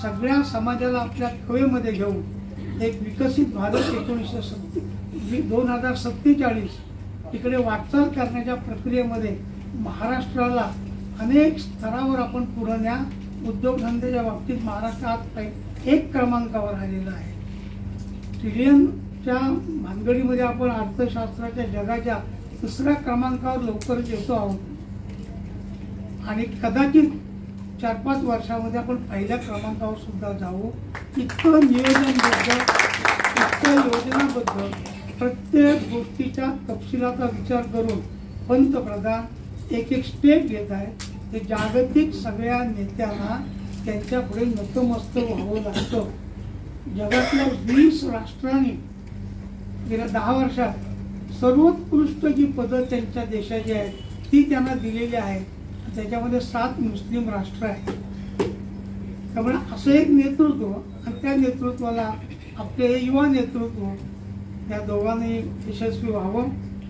[SPEAKER 7] सगळ्या समाजाला आपल्या कवेमध्ये घेऊन एक विकसित भारत 2047 इकडे वाटचाल करण्याच्या प्रक्रियेमध्ये महाराष्ट्राला अनेक स्तरावर आपण पुढे न्या. उद्योगधंद्याच्या बाबतीत महाराष्ट्र आज 1 क्रमांकावर आलेला आहे. ट्रिलियनच्या भानगडीमध्ये आपण अर्थशास्त्राच्या जगाच्या 3ऱ्या क्रमांकावर लवकरच येतो आहोत. आणि कदाचित 4-5 वर्षामध्ये आपण 1ल्या क्रमांकावर सुद्धा जाऊ. इतकं नियोजनबद्ध, इतकं योजनाबद्ध, प्रत्येक गोष्टीच्या तपशिलाचा विचार करून पंतप्रधान एक स्टेप घेत आहेत. ते जागतिक सगळ्या नेत्यांना त्यांच्या पुढे नतमस्तक व्हावं लागतं. जगातल्या 20 राष्ट्रांनी गेल्या 10 वर्षात सर्वोत्कृष्ट जी पदं त्यांच्या देशाची आहेत ती त्यांना दिलेली आहेत. त्याच्यामध्ये 7 मुस्लिम राष्ट्र आहेत. त्यामुळे असं एक नेतृत्व आणि त्या नेतृत्वाला आपले युवा नेतृत्व या दोघांनी यशस्वी व्हावं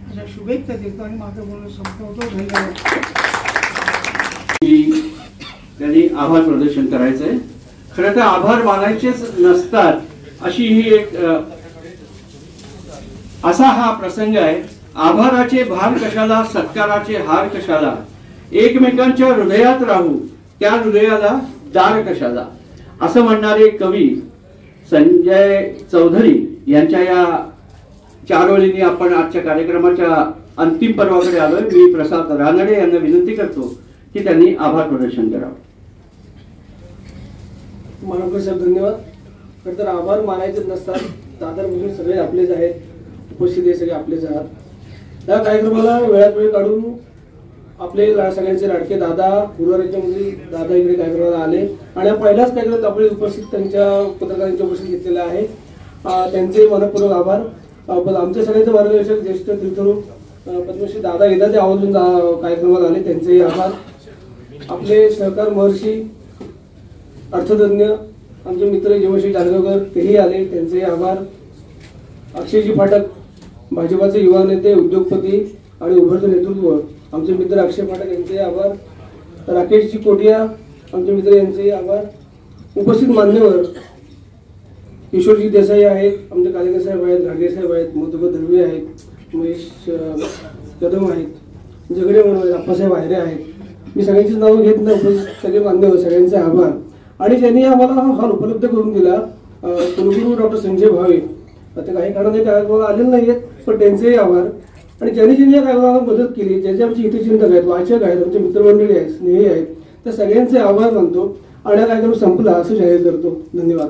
[SPEAKER 7] अशा शुभेच्छा देतो आणि माझं बोलणं संपवतो. धन्यवाद.
[SPEAKER 4] त्यांनी आभार प्रदर्शन करायचंय. खरं तर आभार मानायचेच नसतात अशी ही एक असा हा प्रसंग आहे. आभाराचे भार कशाला, सत्काराचे हार कशाला, एकमेकांच्या हृदयात राहू त्या हृदयाला दार कशाला, असं म्हणणारे कवी संजय चौधरी यांच्या या 4 ओळींनी आपण आजच्या कार्यक्रमाच्या अंतिम पर्वाकडे आलोय. मी प्रसाद रानडे यांना विनंती करतो की त्यांनी आभार प्रदर्शन करावं.
[SPEAKER 8] मानवकर साहेब धन्यवाद. खरं तर आभार मानायचेच नसतात. दादर म्हणून सगळे आपलेच आहेत, उपस्थित हे सगळे आपलेच आहात. या कार्यक्रमाला वेळात वेळ काढून आपले सगळ्यांचे लाडके दादा, पूर्व राज्यमंत्री दादा इकडे कार्यक्रमाला आले आणि पहिल्याच कार्यक्रमात आपले उपस्थित त्यांच्या पत्रकारांच्या उपस्थित घेतलेला आहे. त्यांचे मनपूर्वक आभार. आमच्या सगळ्यांचे मार्गदर्शक ज्येष्ठ तीर्थरूप पद्मश्री दादा येतात ते आवर्जून कार्यक्रमाला आले, त्यांचे आभार. आपले सहकार महर्षी, अर्थतज्ञ, आमचे मित्र जीवनश्री जानगावकर तेही आले, त्यांचे आभार. अक्षयजी फाटक भाजपाचे युवा नेते, उद्योगपती आणि उभरतं नेतृत्व, आमचे मित्र अक्षय फाटक यांचे आभार. राकेशजी कोटिया आमचे मित्र यांचे आभार. उपस्थित मान्यवर किशोरजी देसाई आहेत, आमचे कालेकर साहेब आहेत, घाडगे साहेब आहेत, मधुकर दळवे आहेत, महेश कदम आहेत, जगडे म्हणून आहेत, अप्पासाहेब आहिरे आहेत. मी सगळ्यांचीच नावं घेत नाही, उपस्थित सगळे मान्यवर सगळ्यांचे आभार. आणि ज्यांनी आम्हाला हा हॉल उपलब्ध करून दिला, कुलगुरू डॉक्टर संजय भावे, आता काही कारणाने कार्यक्रमाला आलेले नाही आहेत, पण त्यांचेही आभार. आणि ज्यांनी या कार्यक्रमाला मदत केली, ज्याचे आमचे हितचिंतक आहेत, वाचक आहेत, आमचे मित्रमंडळी आहेत, स्नेही आहेत, त्या सगळ्यांचे आभार मानतो आणि हा कार्यक्रम संपला असं जाहीर करतो. धन्यवाद.